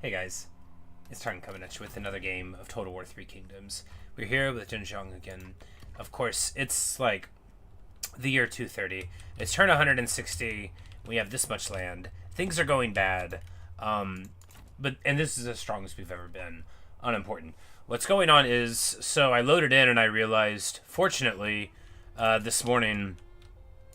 Hey guys, it's Tarn coming at you with another game of Total War 3 Kingdoms. We're here with Jiang again. Of course, it's like the year 230. It's turn 160. We have this much land. Things are going bad. And this is as strong as we've ever been. Unimportant. What's going on is, so I loaded in and I realized, fortunately, this morning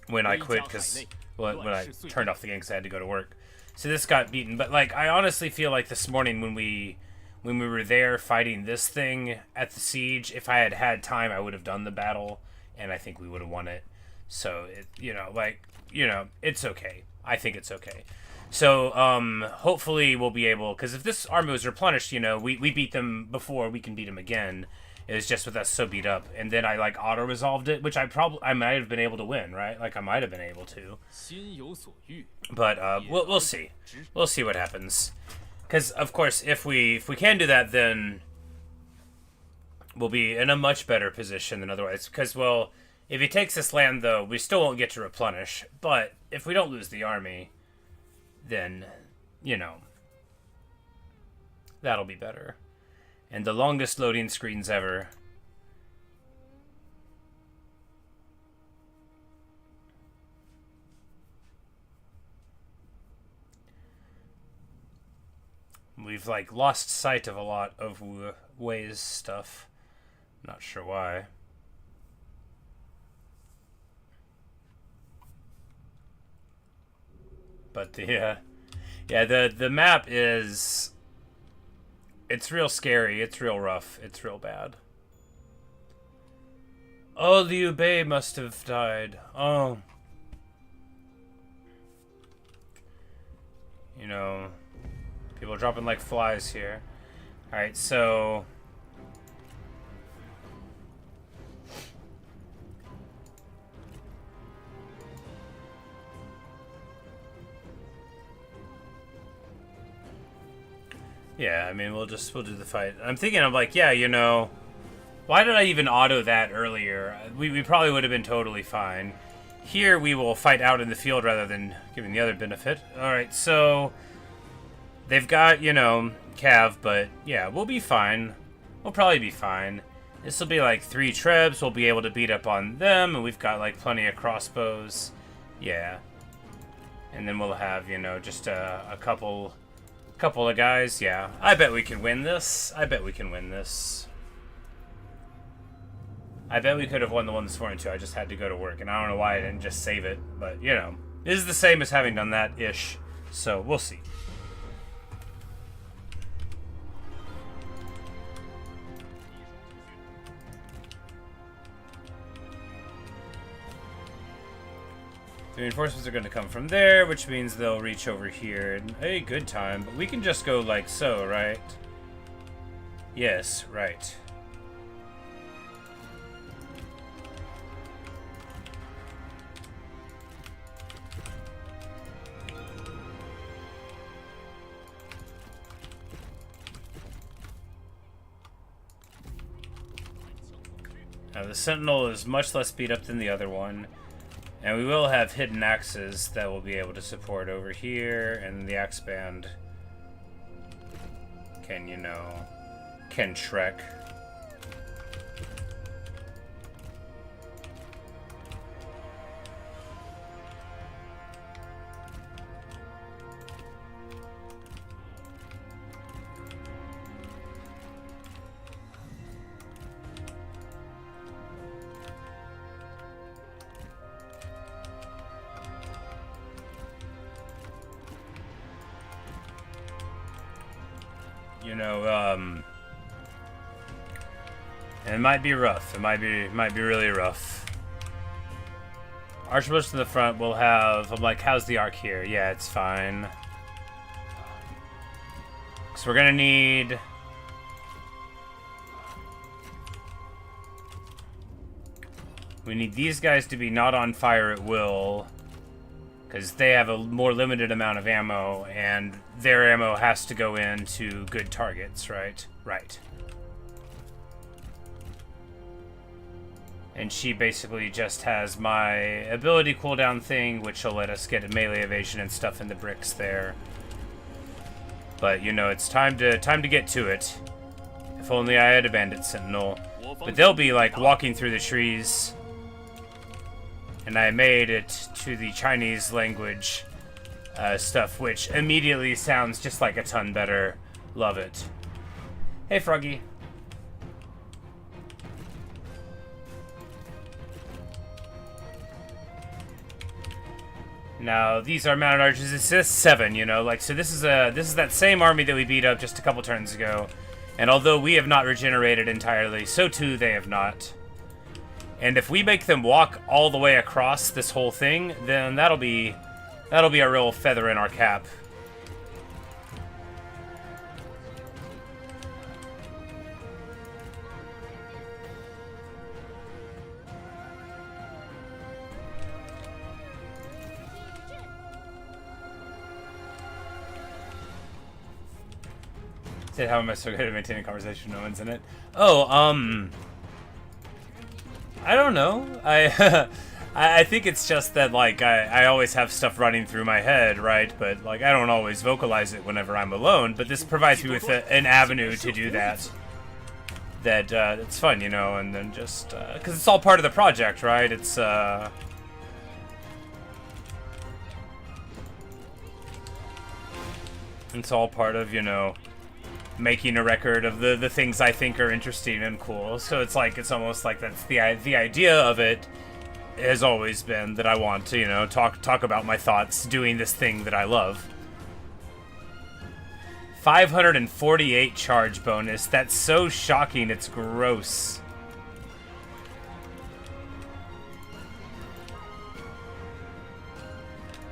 when I quit, because when I turned off the game because I had to go to work. So this got beaten, but like I honestly feel like this morning when we were there fighting this thing at the siege, if I had had time, I would have done the battle, and I think we would have won it. So it's okay. I think it's okay. So hopefully we'll be able, because if this army was replenished, we beat them before, we can beat them again. It was just with us so beat up, and then I like auto resolved it, which I might have been able to win, right? Like I might have been able to. But we'll see. We'll see what happens. Because of course, if we can do that, then we'll be in a much better position than otherwise. Because well, if he takes this land, though, we still won't get to replenish. But if we don't lose the army, then that'll be better. And the longest loading screens ever. We've like lost sight of a lot of Wei's stuff. Not sure why. But the map is, it's real scary, it's real rough, it's real bad. Oh, Liu Bei must have died. Oh. People dropping like flies here. Alright, so yeah, I mean, we'll do the fight. I'm thinking, I'm like, yeah, why did I even auto that earlier? We probably would have been totally fine. Here, we will fight out in the field rather than giving the other benefit. Alright, so they've got, Cav, but yeah, we'll be fine. We'll probably be fine. This will be like 3 trebs. We'll be able to beat up on them, and we've got like plenty of crossbows. Yeah. And then we'll have, just a couple of guys. Yeah, I bet we can win this. I bet we can win this. I bet we could have won the one this morning too. I just had to go to work, and I don't know why I didn't just save it. But, this is the same as having done that-ish. So, we'll see. The reinforcements are going to come from there, which means they'll reach over here in a good time. But we can just go like so, right? Yes, right. Now the Sentinel is much less beat up than the other one. And we will have hidden axes that we'll be able to support over here, and the axe band can trek. And it might be rough. It might be really rough. Archbishop to the front will have. I'm like, how's the arc here? Yeah, it's fine. So we're gonna need. We need these guys to be not on fire at will, because they have a more limited amount of ammo, and their ammo has to go into good targets, right? Right. And she basically just has my ability cooldown thing, which will let us get a melee evasion and stuff in the bricks there. But you know, it's time to get to it. If only I had a bandit sentinel. But they'll be like walking through the trees. And I made it to the Chinese language stuff, which immediately sounds just like a ton better. Love it. Hey, Froggy. Now, these are mounted archers. It says 7, you know, like, so this is that same army that we beat up just a couple turns ago. And although we have not regenerated entirely, so too they have not. And if we make them walk all the way across this whole thing, then that'll be a real feather in our cap. Said, how am I so good at maintaining conversation? No one's in it. Oh, I don't know. I think it's just that, like, I always have stuff running through my head, right? But, like, I don't always vocalize it whenever I'm alone. But this provides me with an avenue to do that. It's fun, you know, and then just, because it's all part of the project, right? It's all part of, you know, making a record of the things I think are interesting and cool. So it's like, it's almost like that's the idea of it has always been that I want to, you know, talk about my thoughts doing this thing that I love. 548 charge bonus. That's so shocking, it's gross.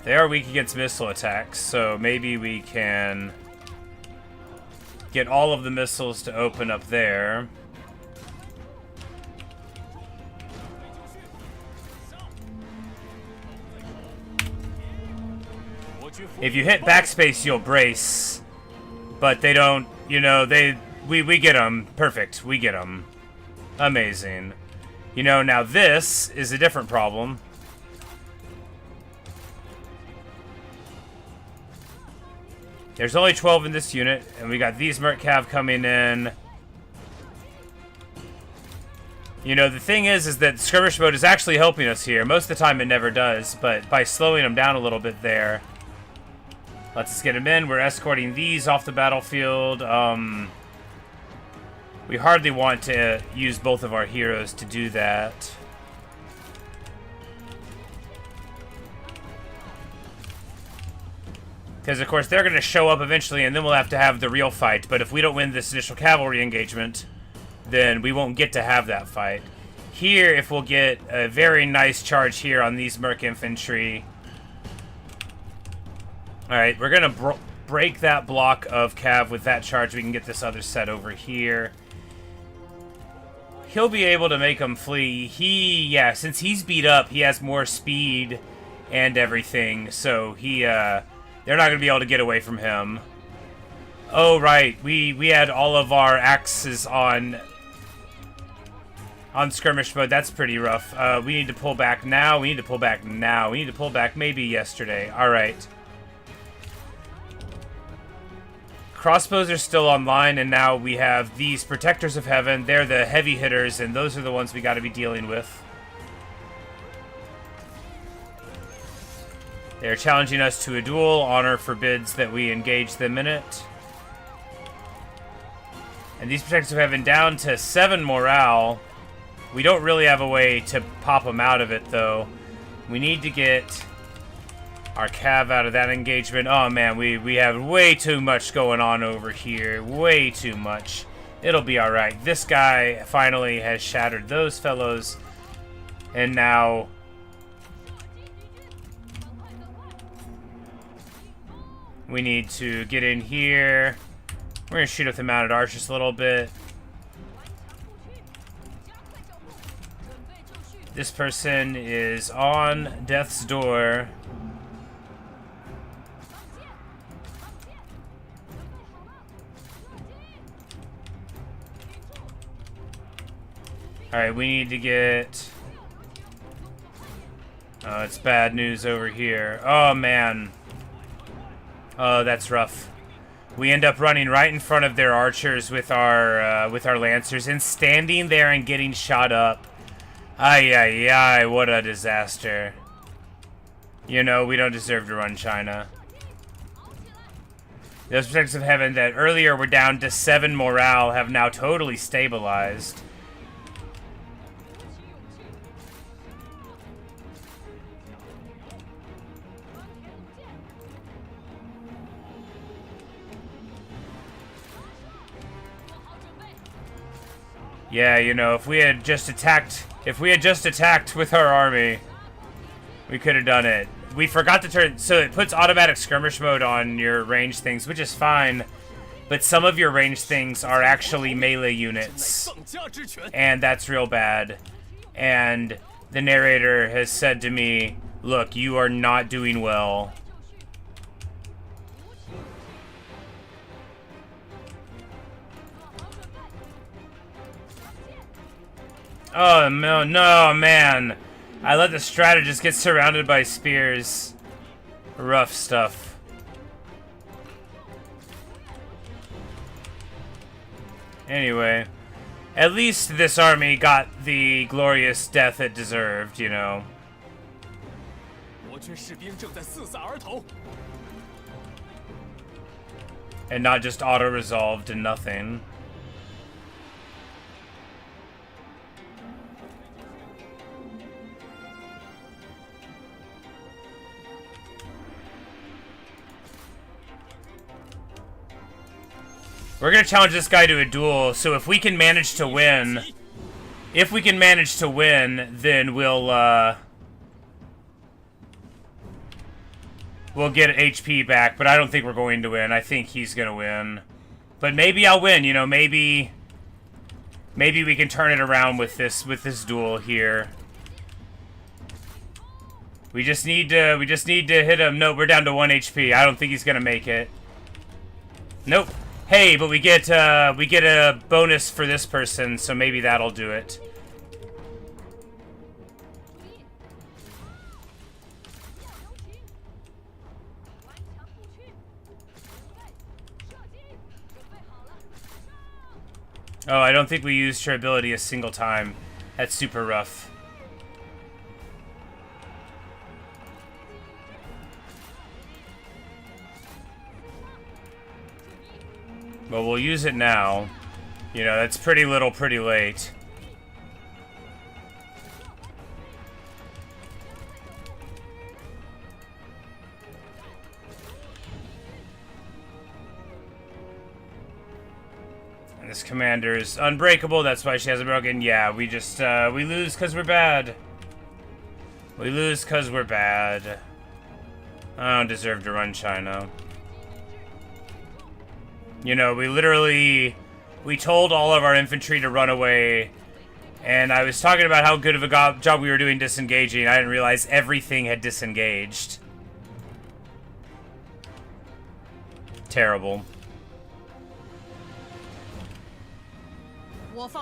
They are weak against missile attacks, so maybe we can get all of the missiles to open up there. If you hit backspace, you'll brace. But they don't, you know, we get them. Perfect, we get them. Amazing. You know, now this is a different problem. There's only 12 in this unit, and we got these Merc Cav coming in. You know, the thing is that skirmish mode is actually helping us here. Most of the time it never does, but by slowing them down a little bit there, lets us get them in. We're escorting these off the battlefield. We hardly want to use both of our heroes to do that. Because, of course, they're going to show up eventually, and then we'll have to have the real fight. But if we don't win this initial cavalry engagement, then we won't get to have that fight. Here, if we'll get a very nice charge here on these Merc Infantry. Alright, we're going to break that block of Cav with that charge. We can get this other set over here. He'll be able to make them flee. Yeah, since he's beat up, he has more speed and everything. So they're not going to be able to get away from him. Oh, right. We had all of our axes on skirmish mode. That's pretty rough. We need to pull back now. We need to pull back now. We need to pull back maybe yesterday. All right. Crossbows are still online, and now we have these Protectors of Heaven. They're the heavy hitters, and those are the ones we got to be dealing with. They're challenging us to a duel. Honor forbids that we engage them in it. And these Protectors of Heaven down to 7 morale. We don't really have a way to pop them out of it, though. We need to get our Cav out of that engagement. Oh, man, we have way too much going on over here. Way too much. It'll be alright. This guy finally has shattered those fellows. And now we need to get in here. We're going to shoot up the mounted archers a little bit. This person is on death's door. Alright, we need to get... Oh, it's bad news over here. Oh, man. Oh, that's rough. We end up running right in front of their archers with our lancers and standing there and getting shot up. Ay, ay, ay, what a disaster. You know, we don't deserve to run China. Those protectors of heaven that earlier were down to 7 morale have now totally stabilized. Yeah, you know, if we had just attacked with our army, we could have done it. We forgot to turn, so it puts automatic skirmish mode on your ranged things, which is fine, but some of your ranged things are actually melee units, and that's real bad. And the narrator has said to me, look, you are not doing well. Oh, no, no, man. I let the strategist get surrounded by spears. Rough stuff. Anyway, at least this army got the glorious death it deserved, you know. And not just auto-resolved and nothing. We're gonna challenge this guy to a duel, so if we can manage to win, then we'll get HP back, but I don't think we're going to win. I think he's gonna win. But maybe I'll win, you know, maybe we can turn it around with this duel here. We just need to hit him. No, we're down to 1 HP. I don't think he's gonna make it. Nope. Hey, but we get a bonus for this person, so maybe that'll do it. Oh, I don't think we used her ability a single time. That's super rough. But we'll use it now. You know, that's pretty little, pretty late. And this commander is unbreakable, that's why she hasn't broken. Yeah, we just, we lose because we're bad. We lose because we're bad. I don't deserve to run China. You know, we told all of our infantry to run away, and I was talking about how good of a job we were doing disengaging. I didn't realize everything had disengaged. Terrible. What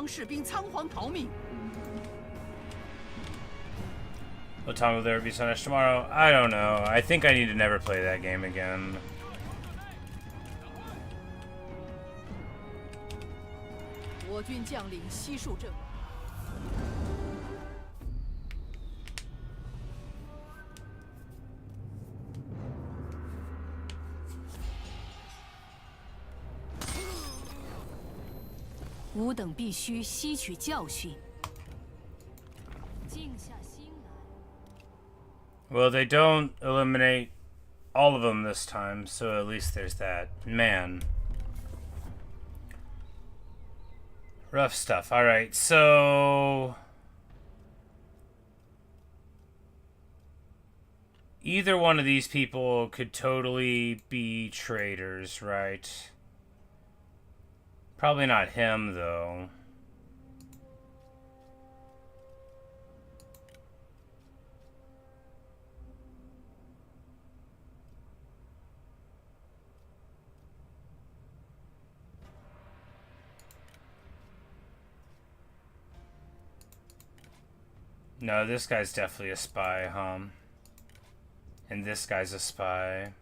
time will there be sunrise tomorrow? I don't know. I think I need to never play that game again. Well, they don't eliminate all of them this time, so at least there's that. Man. Rough stuff. Alright, so... either one of these people could totally be traitors, right? Probably not him, though. No, this guy's definitely a spy, huh? And this guy's a spy.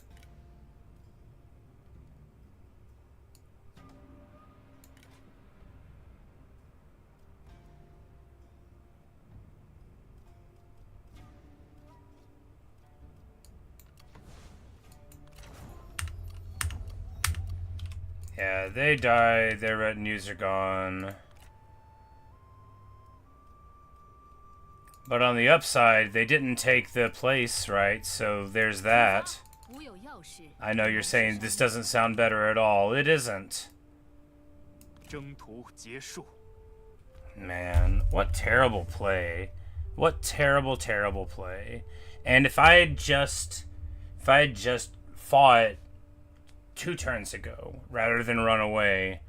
Yeah, they die. Their retinues are gone. But on the upside, they didn't take the place, right? So there's that. I know you're saying this doesn't sound better at all. It isn't. Man, what terrible play. What terrible, terrible play. And if I had just fought 2 turns ago rather than run away,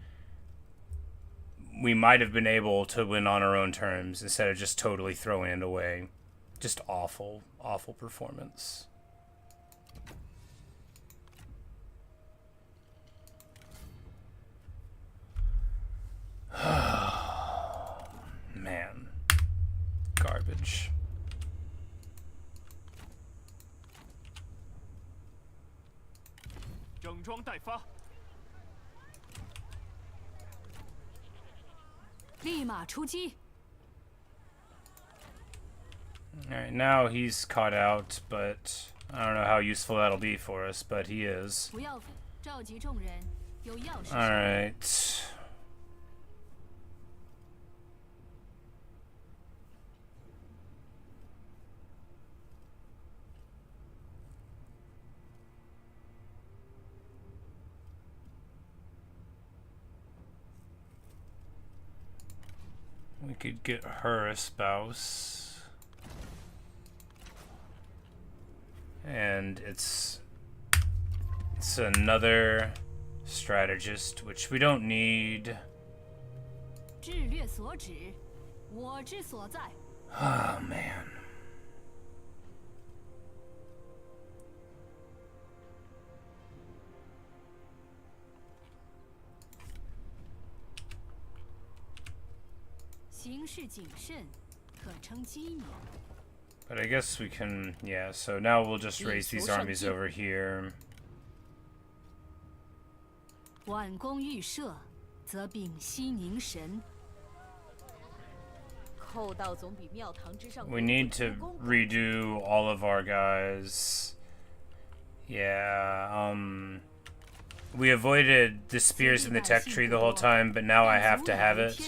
we might have been able to win on our own terms instead of just totally throwing it away. Just awful, awful performance. Man. Garbage. Alright, now he's caught out, but I don't know how useful that'll be for us, but he is. Alright. We could get her a spouse. And it's another strategist, which we don't need. Oh, man. But I guess we can, yeah, so now we'll just raise these armies over here. We need to redo all of our guys. Yeah, we avoided the spears in the tech tree the whole time, but now I have to have it.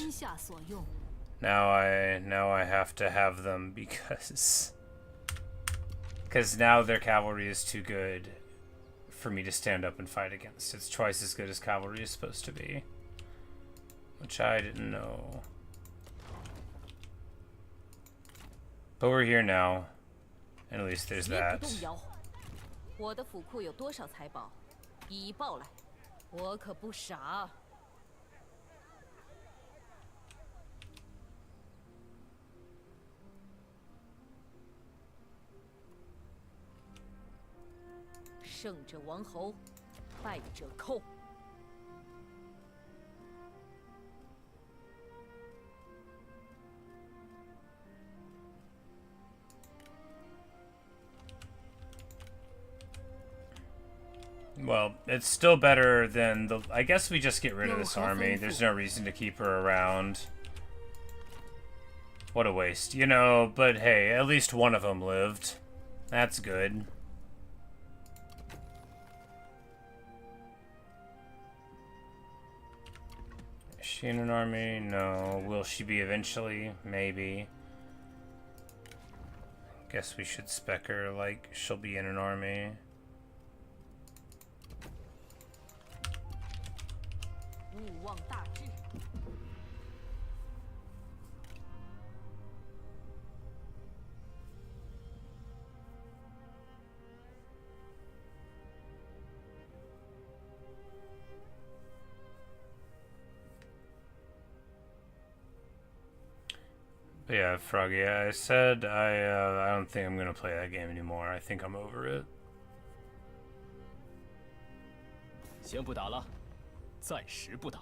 Now I have to have them because now their cavalry is too good for me to stand up and fight against. It's twice as good as cavalry is supposed to be, which I didn't know. But we're here now, and at least there's that. Well, it's still better than the... I guess we just get rid of this army. There's no reason to keep her around. What a waste. You know, but hey, at least one of them lived. That's good. Is she in an army? No. Will she be eventually? Maybe. Guess we should spec her like she'll be in an army. But yeah, Froggy, I said I don't think I'm gonna play that game anymore. I think I'm over it. 先不打了，暂时不打。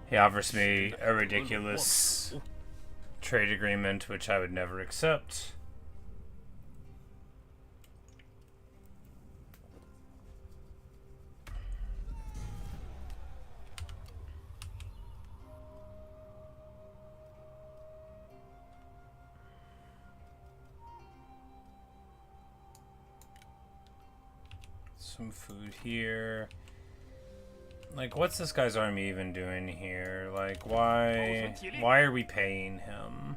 He offers me a ridiculous trade agreement, which I would never accept. some food here. Like, what's this guy's army even doing here? Like, why are we paying him?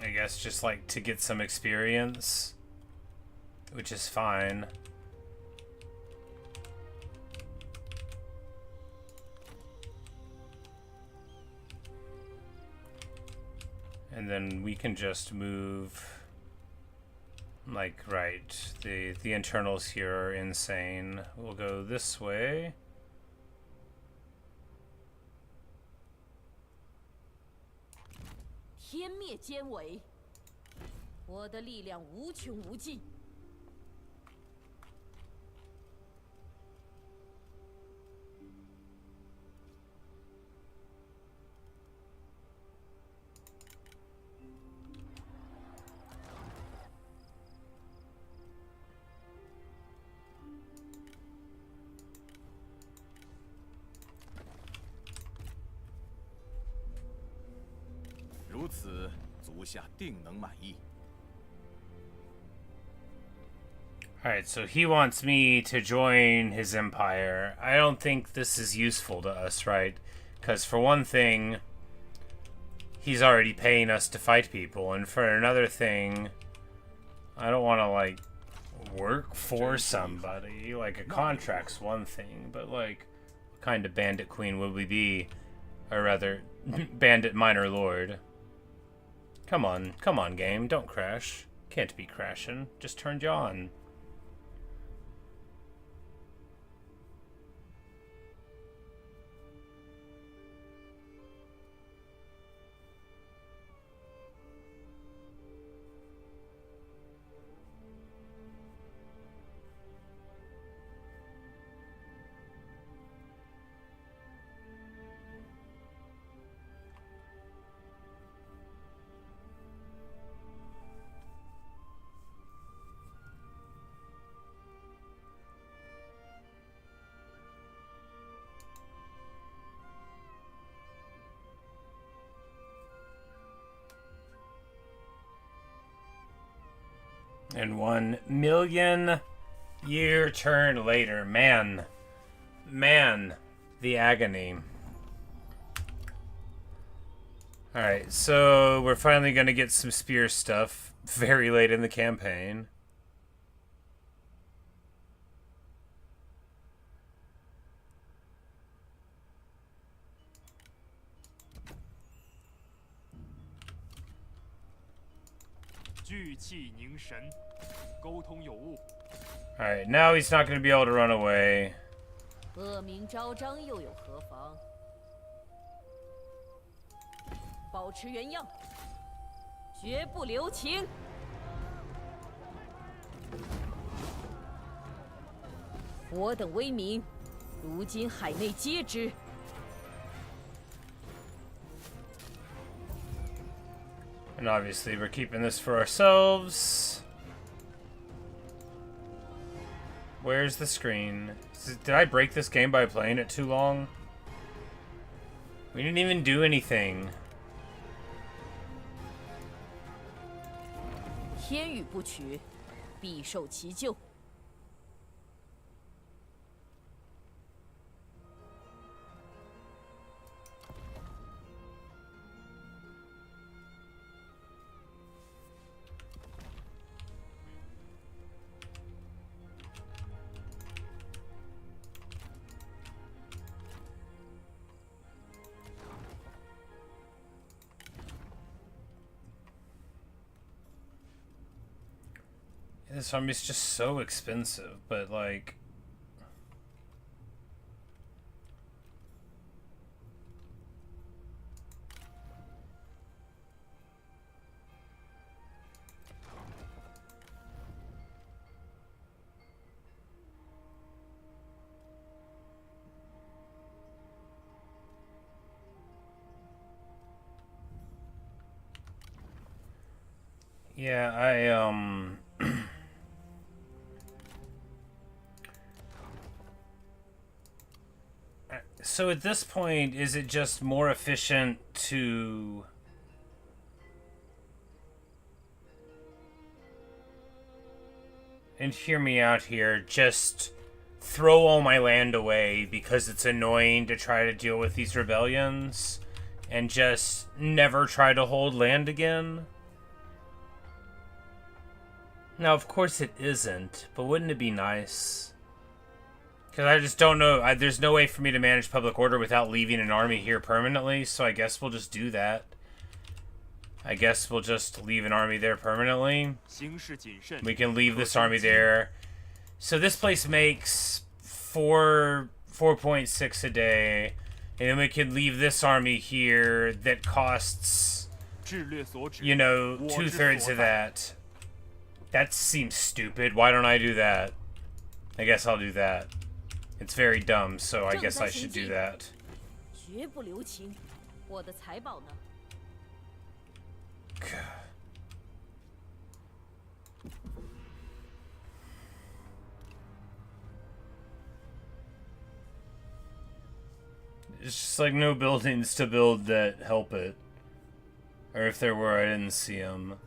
I guess just like to get some experience, which is fine. And then we can just move, like, right, the internals here are insane. We'll go this way. Alright, so he wants me to join his empire. I don't think this is useful to us, right? Because for one thing, he's already paying us to fight people. And for another thing, I don't want to, like, work for somebody. Like, a contract's one thing, but, like, what kind of bandit queen would we be? Or rather, bandit minor lord. Come on, game, don't crash. Can't be crashing. Just turned you on. And 1 million year turn later. Man, the agony. Alright, so we're finally going to get some spear stuff very late in the campaign. Alright, now he's not going to be able to run away. And obviously we're keeping this for ourselves. Where's the screen? Did I break this game by playing it too long? We didn't even do anything. 天与不取，必受其咎。 This army's just so expensive, but like... Yeah, So at this point, is it just more efficient to and hear me out here, just throw all my land away because it's annoying to try to deal with these rebellions and just never try to hold land again? Now, of course it isn't, but wouldn't it be nice? Because I just don't know. There's no way for me to manage public order without leaving an army here permanently, so I guess we'll just do that. I guess we'll just leave an army there permanently. We can leave this army there. So this place makes 4.6 a day, and then we can leave this army here that costs, you know, 2/3 of that. That seems stupid. Why don't I do that? I guess I'll do that. It's very dumb, so I guess I should do that. 绝不留情，我的财宝呢？ It's just like no buildings to build that help it. Or if there were, I didn't see them.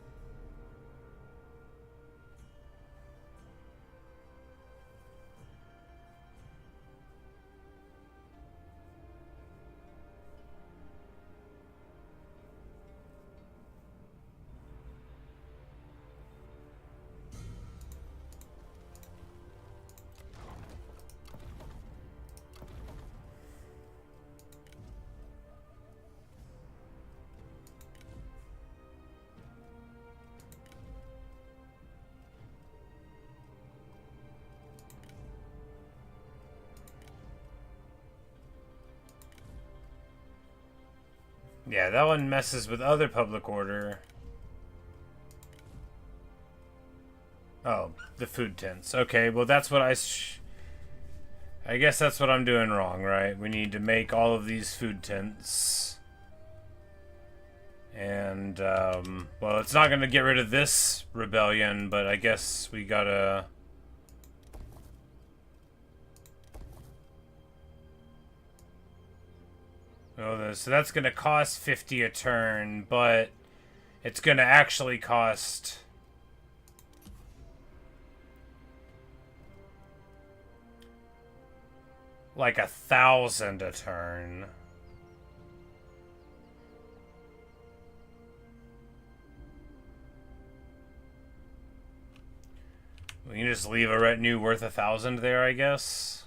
Yeah, that one messes with other public order. Oh, the food tents. Okay, well that's what I guess that's what I'm doing wrong, right? We need to make all of these food tents. And, well, it's not going to get rid of this rebellion, but I guess we gotta... Oh, so that's going to cost 50 a turn, but it's going to actually cost... like 1,000 a turn. We can just leave a retinue worth 1,000 there, I guess.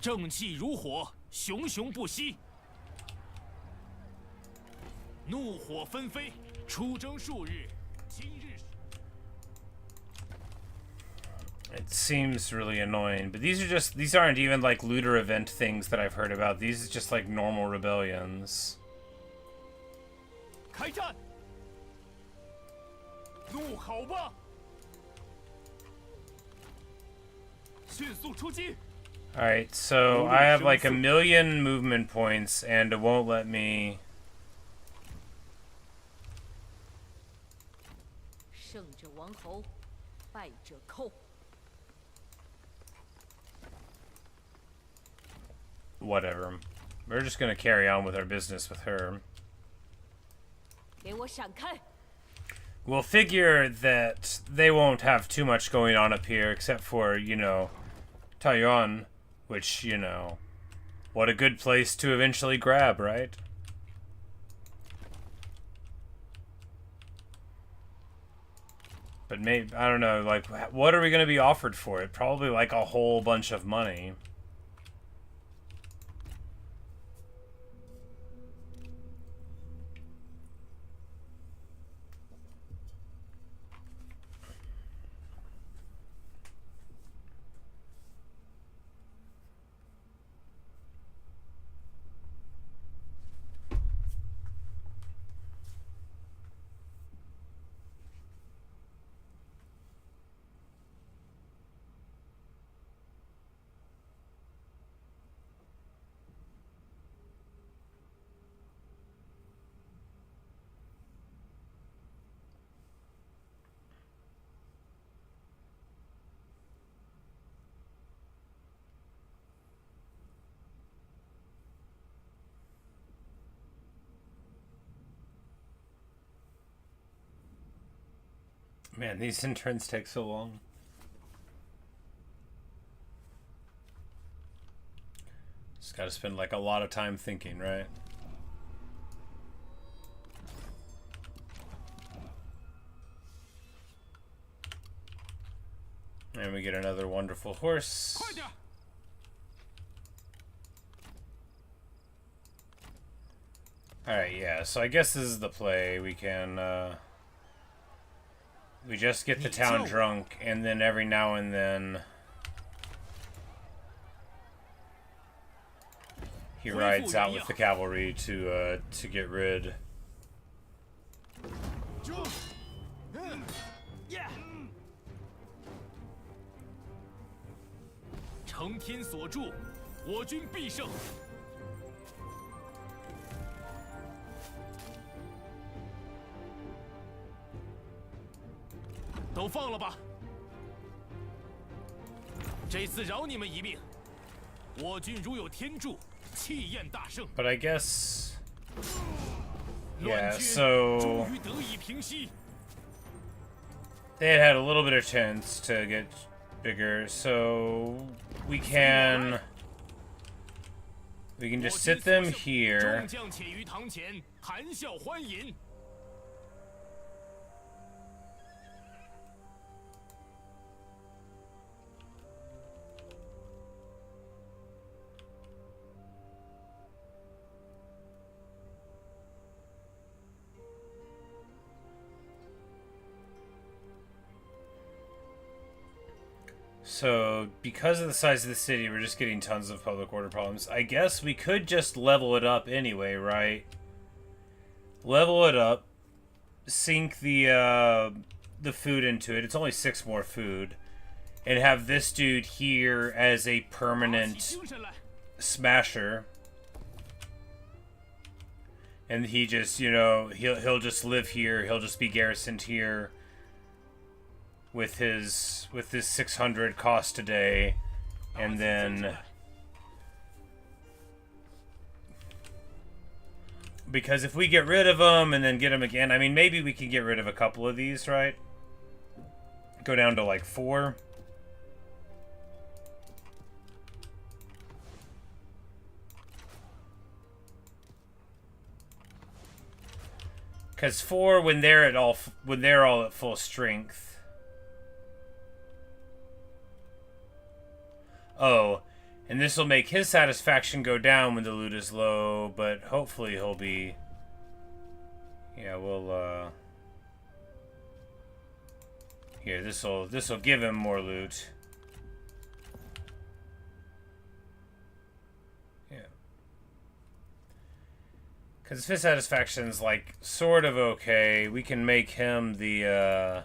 Zheng气如火，熊熊不息，怒火纷飞，出征数日，今日。 It seems really annoying, but these aren't even like looter event things that I've heard about. These are just like normal rebellions. 开战！怒吼吧！迅速出击！ Alright, so I have like 1,000,000 movement points and it won't let me... 胜者王侯，败者寇。 Whatever. We're just gonna carry on with our business with her. 给我闪开！ We'll figure that they won't have too much going on up here except for, you know, Taiyuan, which, you know, what a good place to eventually grab, right? But maybe, I don't know, like, what are we gonna be offered for it? Probably like a whole bunch of money. Man, these interns take so long. Just gotta spend like a lot of time thinking, right? And we get another wonderful horse. Alright, yeah, so I guess this is the play. We can, we just get the town drunk, and then every now and then he rides out with the cavalry to get rid. But I guess, yeah, so they had a little bit of chance to get bigger, so we can just sit them here. So, because of the size of the city, we're just getting tons of public order problems. I guess we could just level it up anyway, right? Level it up, sink the food into it. It's only 6 more food. And have this dude here as a permanent smasher. And he just, you know, he'll just live here. He'll just be garrisoned here. With his 600 cost a day, and then because if we get rid of them and then get them again, I mean maybe we can get rid of a couple of these, right? Go down to like 4. Because 4 when they're all at full strength. Oh, and this will make his satisfaction go down when the loot is low, but hopefully he'll be... Yeah, we'll, Here, this'll give him more loot. Yeah. Because his satisfaction's, like, sort of okay. We can make him the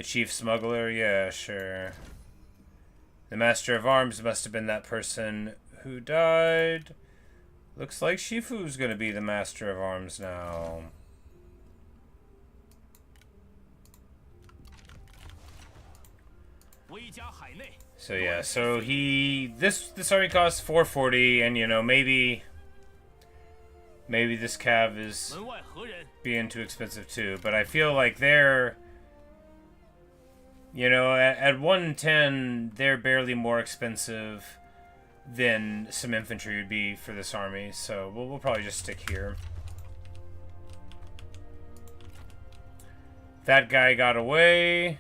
chief smuggler. Yeah, sure. The Master of Arms must have been that person who died. Looks like Shifu's gonna be the Master of Arms now. So yeah, so this army costs 440, and you know maybe this cav is being too expensive too. But I feel like they're, you know, at 110, they're barely more expensive than some infantry would be for this army. So we'll probably just stick here. That guy got away.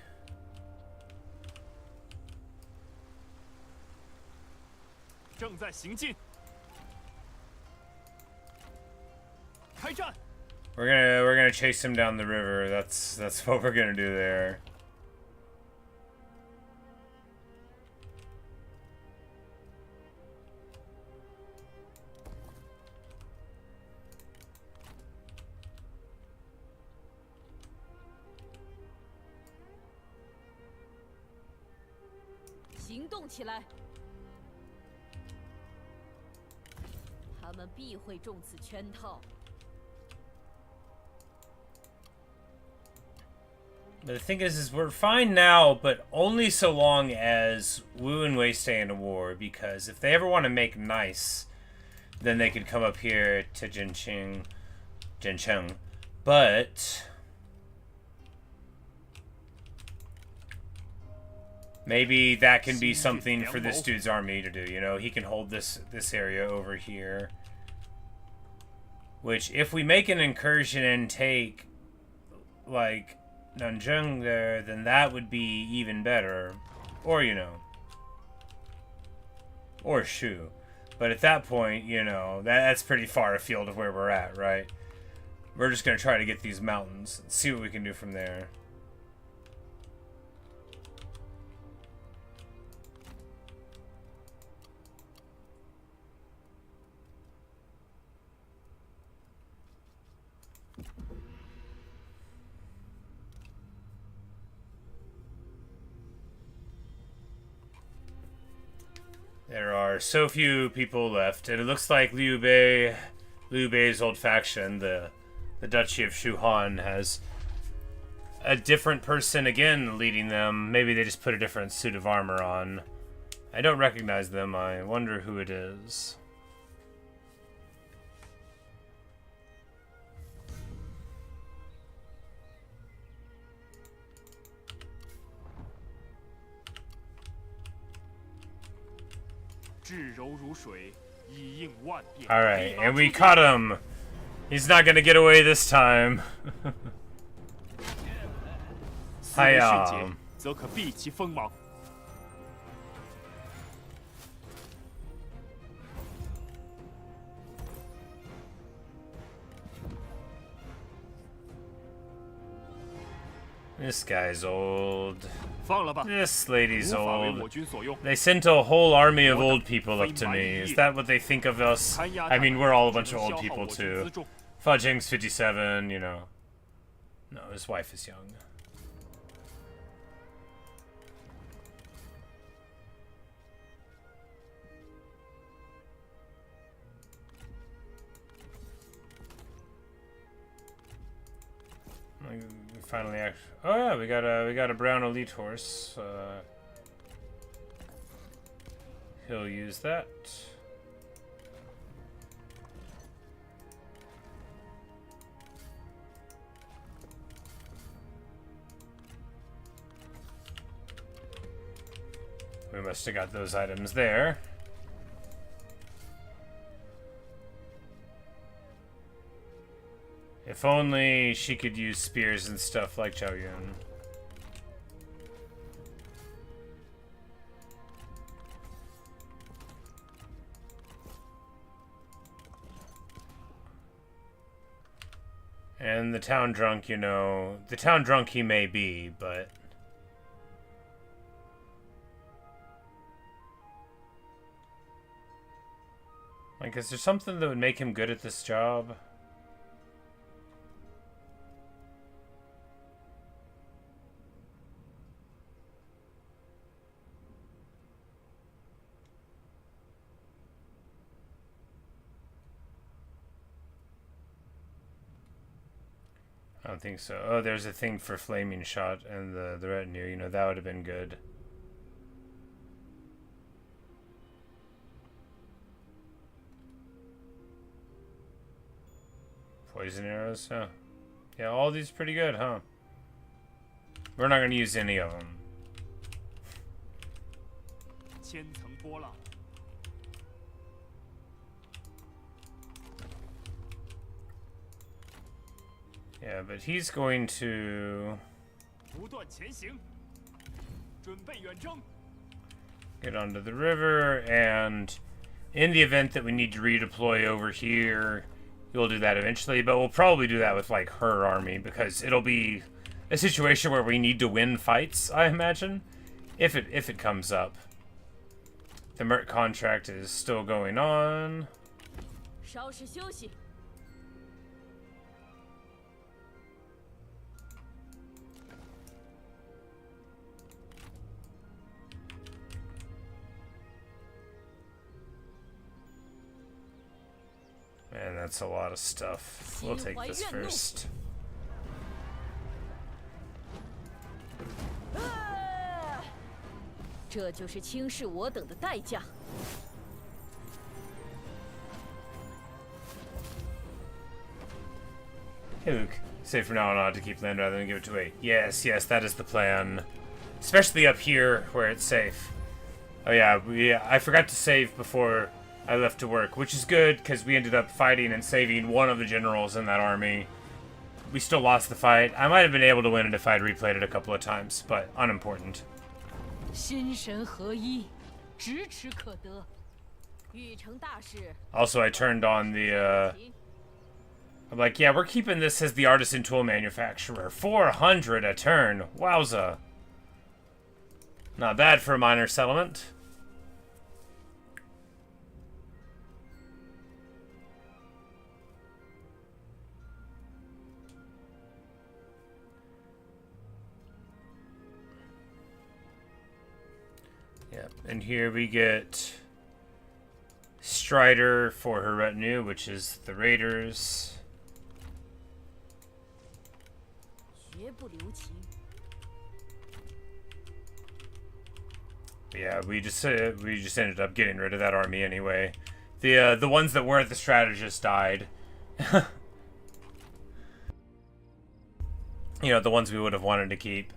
We're gonna chase him down the river. That's what we're gonna do there. But the thing is we're fine now, but only so long as Wu and Wei stay in a war, because if they ever want to make nice, then they could come up here to Jincheng. But Maybe that can be something for this dude's army to do, you know? He can hold this area over here. Which, if we make an incursion and take, like, Nanjing there, then that would be even better. Or, you know. Or Shu. But at that point, you know, that's pretty far afield of where we're at, right? We're just going to try to get these mountains and see what we can do from there. There are so few people left, and it looks like Liu Bei's old faction, the Duchy of Shuhan, has a different person again leading them. Maybe they just put a different suit of armor on. I don't recognize them. I wonder who it is. Alright, and we caught him! He's not gonna get away this time. Hiya. This guy's old. This lady's old. They sent a whole army of old people up to me. Is that what they think of us? I mean, we're all a bunch of old people, too. Fa Jing's 57, you know. No, his wife is young. Finally, oh yeah, we got a brown elite horse. He'll use that. We must have got those items there. If only she could use spears and stuff like Zhao Yun. And the town drunk, you know, the town drunk he may be, but... like, is there something that would make him good at this job? I don't think so. Oh, there's a thing for flaming shot and the retinue. You know, that would have been good. Poison arrows, huh? Yeah, all these pretty good, huh? We're not going to use any of them. Yeah, but he's going to get onto the river, and in the event that we need to redeploy over here, we'll do that eventually, but we'll probably do that with, like, her army, because it'll be a situation where we need to win fights, I imagine, if it comes up. The Merc contract is still going on. Man, that's a lot of stuff. We'll take this first. Hey Luke, say for now on to keep land rather than give it away. Yes, yes, that is the plan. Especially up here where it's safe. Oh yeah, I forgot to save before I left to work, which is good because we ended up fighting and saving one of the generals in that army. We still lost the fight. I might have been able to win it if I'd replayed it a couple of times, but unimportant. 心神合一，咫尺可得。欲成大事。 Also, I turned on the, I'm like, yeah, we're keeping this as the artisan tool manufacturer. 400 a turn. Wowza. Not bad for a minor settlement. Yeah, and here we get Strider for her retinue, which is the Raiders. 绝不留情。 Yeah, we just ended up getting rid of that army anyway. The ones that weren't the strategists died. You know, the ones we would have wanted to keep.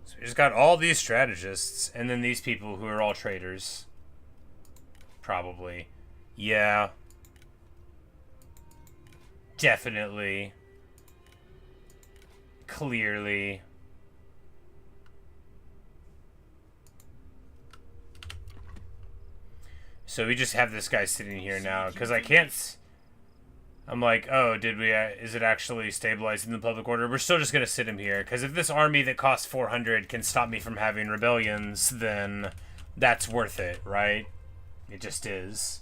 So we just got all these strategists, and then these people who are all traitors. Probably. Yeah. Definitely. Clearly. So we just have this guy sitting here now, because I can't... I'm like, oh, did we... is it actually stabilizing the public order? We're still just going to sit him here, because if this army that costs 400 can stop me from having rebellions, then that's worth it, right? It just is.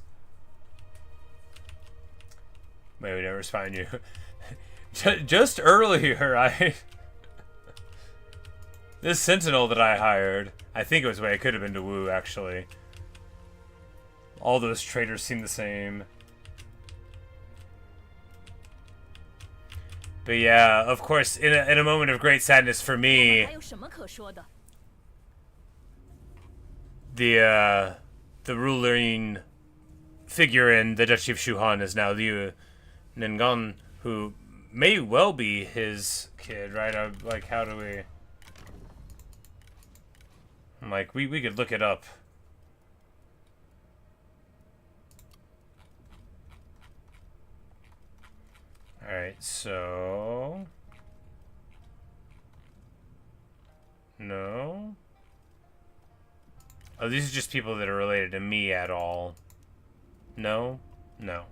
Wait, we never find you. Just earlier, this sentinel that I hired, I think it was it could have been to Wu, actually. All those traitors seem the same. But yeah, of course, in a moment of great sadness for me, 还有什么可说的？ the ruling figure in the Duchy of Shuhan is now Liu Ningong, who may well be his kid, right? Like, how do we... I'm like, we could look it up. Alright, so... No? Oh, these are just people that are related to me at all. No? No.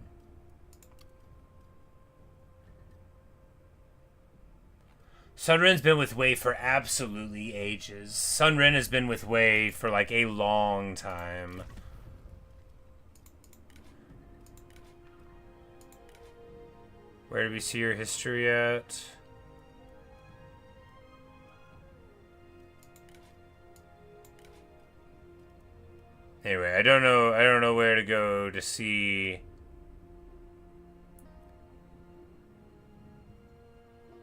Sunren's been with Wei for absolutely ages. Sunren has been with Wei for like a long time. Where do we see your history at? Anyway, I don't know where to go to see.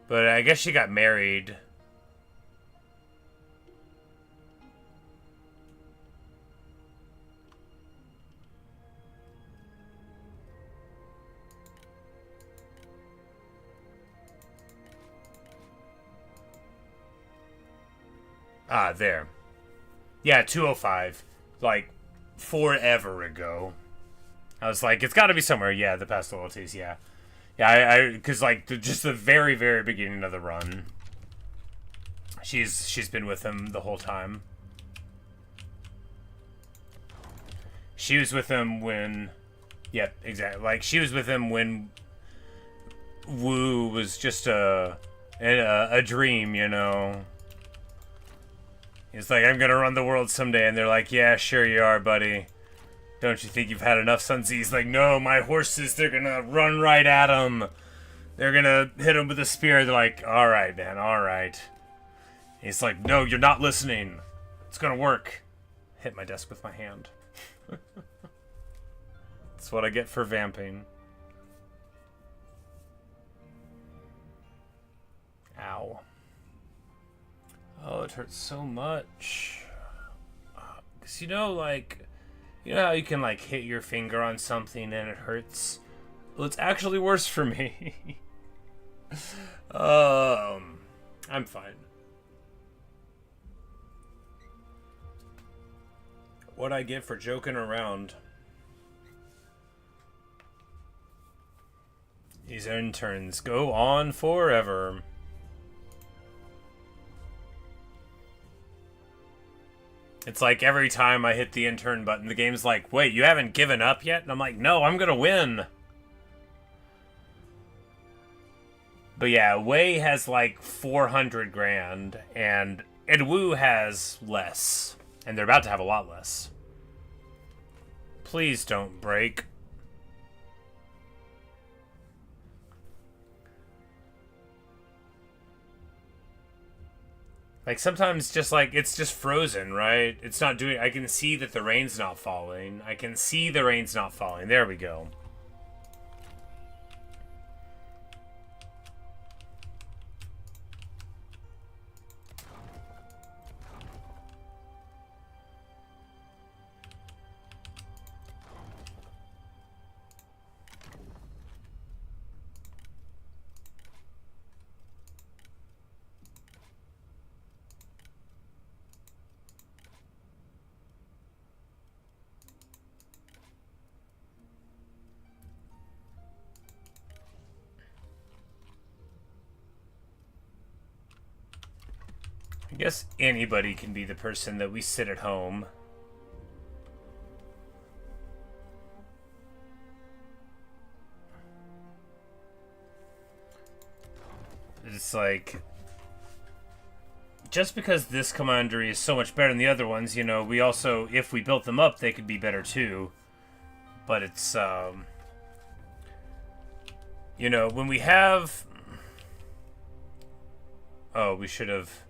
But I guess she got married. Ah, there. Yeah, 205. Like, forever ago. I was like, it's got to be somewhere. Yeah, the past loyalties, yeah. Yeah, because, like, just the very, very beginning of the run. She's been with him the whole time. She was with him when... Yep, exactly. Like, she was with him when Wu was just a dream, you know? He's like, I'm gonna run the world someday, and they're like, yeah, sure you are, buddy. Don't you think you've had enough, Sun Tzu? He's like, no, my horses, they're gonna run right at him. They're gonna hit him with a spear. They're like, alright, man, alright. He's like, no, you're not listening. It's gonna work. Hit my desk with my hand. That's what I get for vamping. Ow. Oh, it hurts so much. 'Cause you know, like, you know how you can, like, hit your finger on something and it hurts? Well, it's actually worse for me. I'm fine. What I get for joking around. These interns go on forever. It's like every time I hit the intern button, the game's like, wait, you haven't given up yet? And I'm like, no, I'm gonna win. But yeah, Wei has like 400 grand, and Edwu has less. And they're about to have a lot less. Please don't break. Like, sometimes just, like, it's just frozen, right? It's not doing... I can see that the rain's not falling. I can see the rain's not falling. There we go. I guess anybody can be the person that we sit at home. It's like... just because this commandery is so much better than the other ones, you know, we also, if we built them up, they could be better too. But it's, you know, when we have... oh, we should have...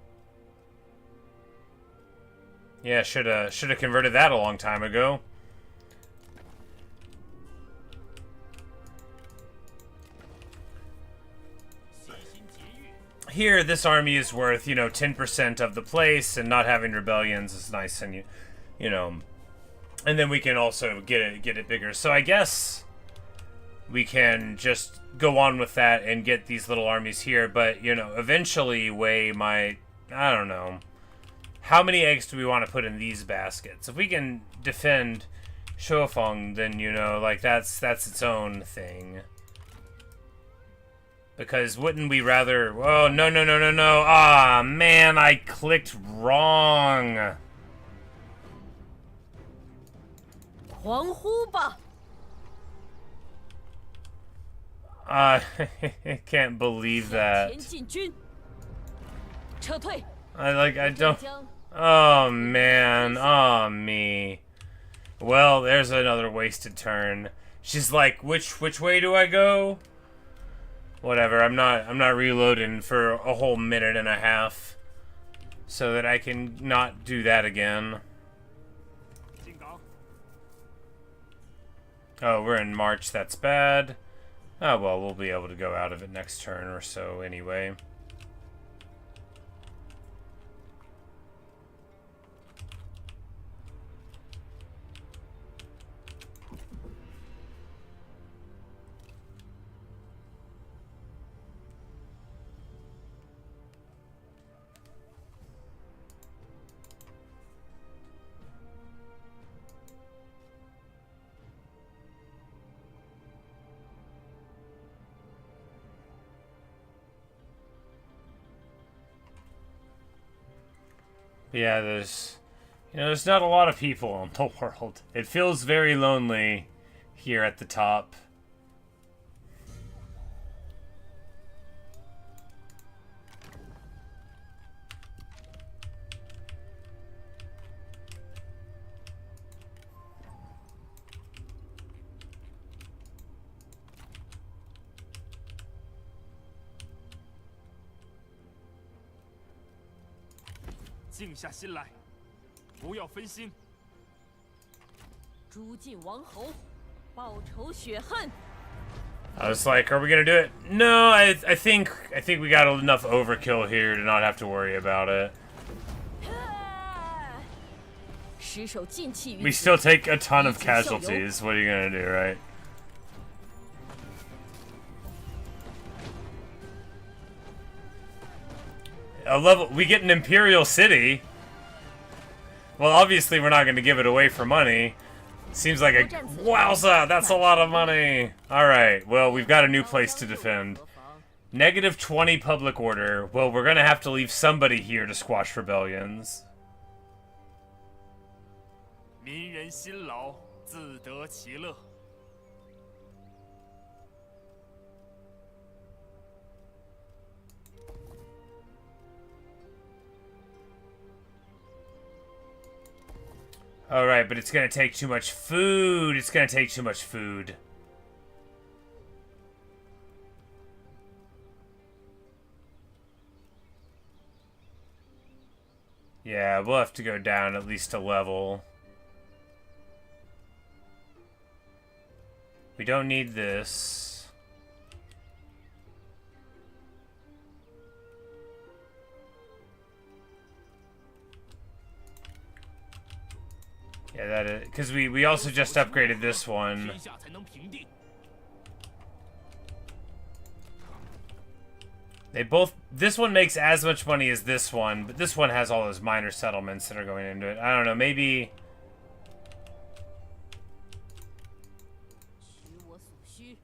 yeah, should have converted that a long time ago. Here, this army is worth, you know, 10% of the place, and not having rebellions is nice, and you know, and then we can also get it bigger. So I guess we can just go on with that and get these little armies here. But you know, eventually, Wei might, I don't know. How many eggs do we want to put in these baskets? If we can defend Shofeng, then, you know, like, that's its own thing. Because wouldn't we rather... oh, no, no, no, no, no. Ah, man, I clicked wrong. I can't believe that. I don't... oh, man. Oh, me. Well, there's another wasted turn. She's like, which way do I go? Whatever, I'm not reloading for a whole minute and a half. So that I can not do that again. Oh, we're in March, that's bad. Oh, well, we'll be able to go out of it next turn or so anyway. Yeah, there's not a lot of people in the world. It feels very lonely here at the top. I was like, are we gonna do it? No, I think we got enough overkill here to not have to worry about it. We still take a ton of casualties. What are you gonna do, right? We get an Imperial City. Well, obviously we're not going to give it away for money. Seems like a... Wowza, that's a lot of money. Alright, well, we've got a new place to defend. -20 public order. Well, we're going to have to leave somebody here to squash rebellions. 民人辛劳，自得其乐。 Alright, but it's gonna take too much food. It's gonna take too much food. Yeah, we'll have to go down at least a level. We don't need this. Yeah, that is... Because we also just upgraded this one. 天下才能平定。 They both... This one makes as much money as this one, but this one has all those minor settlements that are going into it. I don't know, maybe... 取我所需。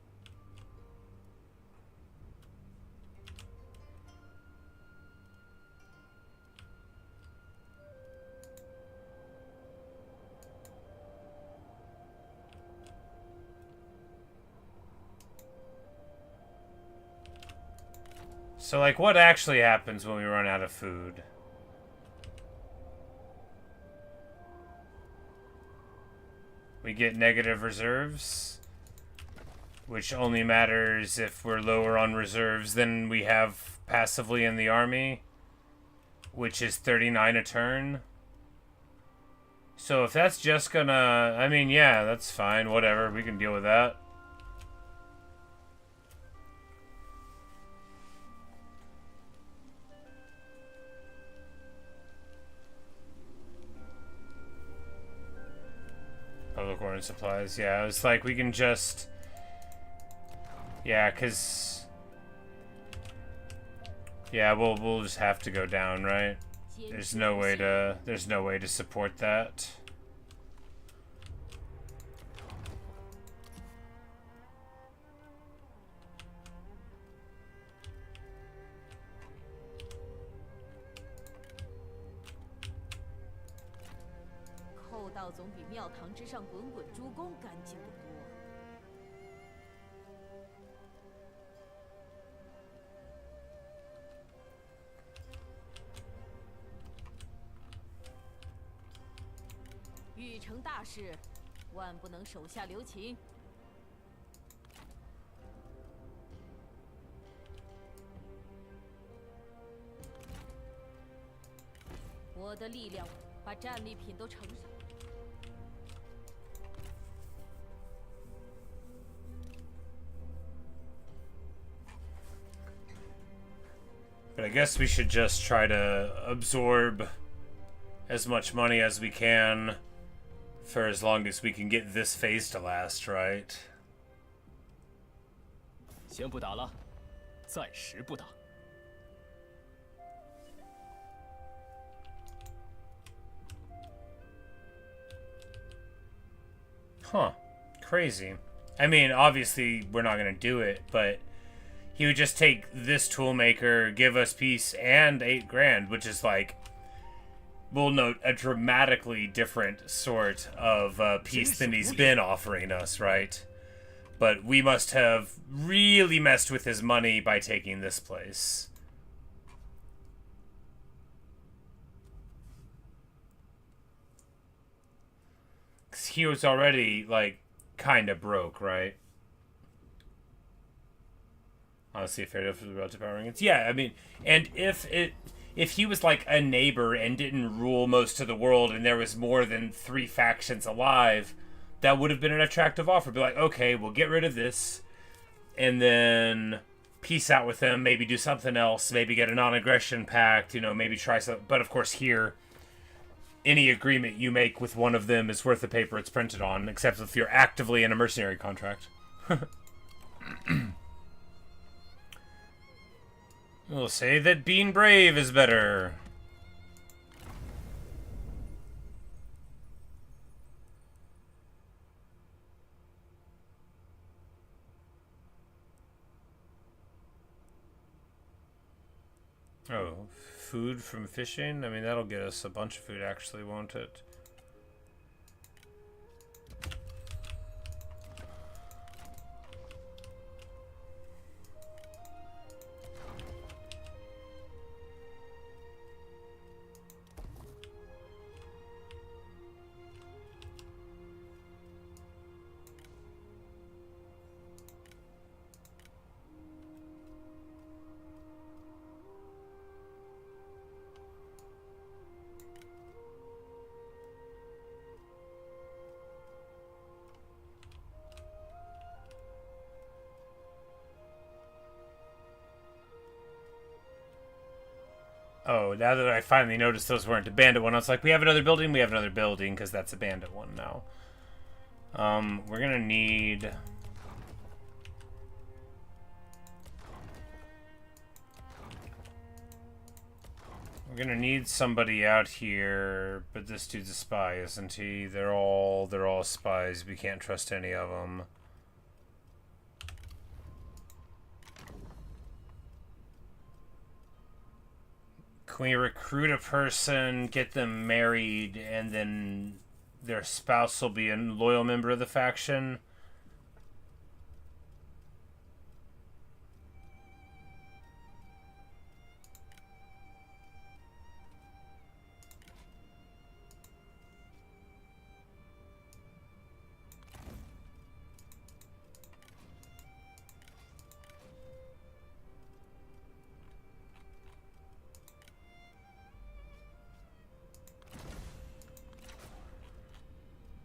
So, like, what actually happens when we run out of food? We get negative reserves, which only matters if we're lower on reserves than we have passively in the army, which is 39 a turn. So if that's just gonna... I mean, yeah, that's fine. Whatever. We can deal with that. Public order supplies, yeah, it's like we can just... Yeah, because... Yeah, we'll just have to go down, right? There's no way to support that.我的力量把战利品都盛上。 But I guess we should just try to absorb as much money as we can for as long as we can get this phase to last, right? 先不打了，暂时不打。 Huh. Crazy. I mean, obviously, we're not going to do it, but he would just take this toolmaker, give us peace, and 8 grand, which is like, we'll note, a dramatically different sort of peace than he's been offering us, right? But we must have really messed with his money by taking this place. He was already, like, kind of broke, right? Honestly, fair enough for the relative power rankings. Yeah, I mean, and if he was, like, a neighbor and didn't rule most of the world and there was more than 3 factions alive, that would have been an attractive offer. Be like, okay, we'll get rid of this, and then peace out with them, maybe do something else, maybe get a non-aggression pact, you know, maybe try something. But, of course, here... Any agreement you make with one of them is worth the paper it's printed on, except if you're actively in a mercenary contract. We'll say that being brave is better. Oh, food from fishing? I mean, that'll get us a bunch of food, actually, won't it? Oh, now that I finally noticed those weren't a bandit one, I was like, we have another building, because that's a bandit one now. We're gonna need... We're gonna need somebody out here, but this dude's a spy, isn't he? They're all spies. We can't trust any of them. Can we recruit a person, get them married, and then their spouse will be a loyal member of the faction?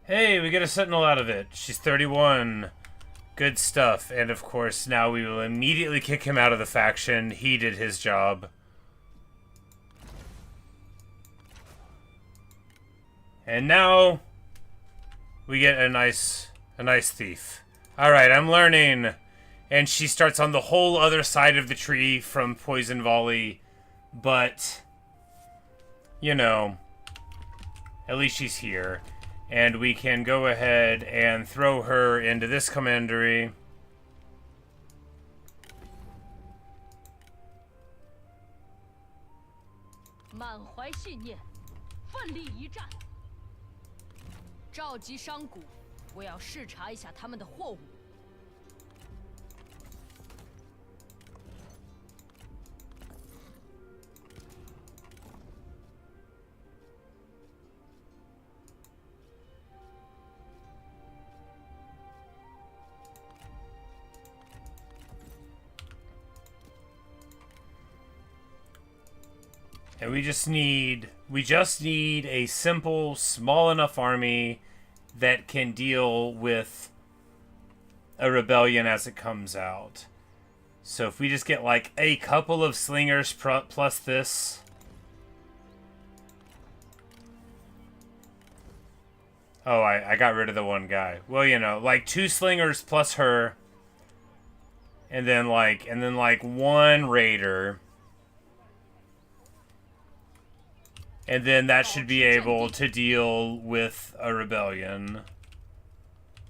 Hey, we get a sentinel out of it. She's 31. Good stuff. And of course, now we will immediately kick him out of the faction. He did his job. And now we get a nice thief. Alright, I'm learning. And she starts on the whole other side of the tree from Poison Volley. But, you know, at least she's here. And we can go ahead and throw her into this commandery. And we just need a simple, small enough army that can deal with a rebellion as it comes out. So if we just get like a couple of slingers plus this. Oh, I got rid of the one guy. Well, you know, like 2 slingers plus her. And then like one raider. And then that should be able to deal with a rebellion.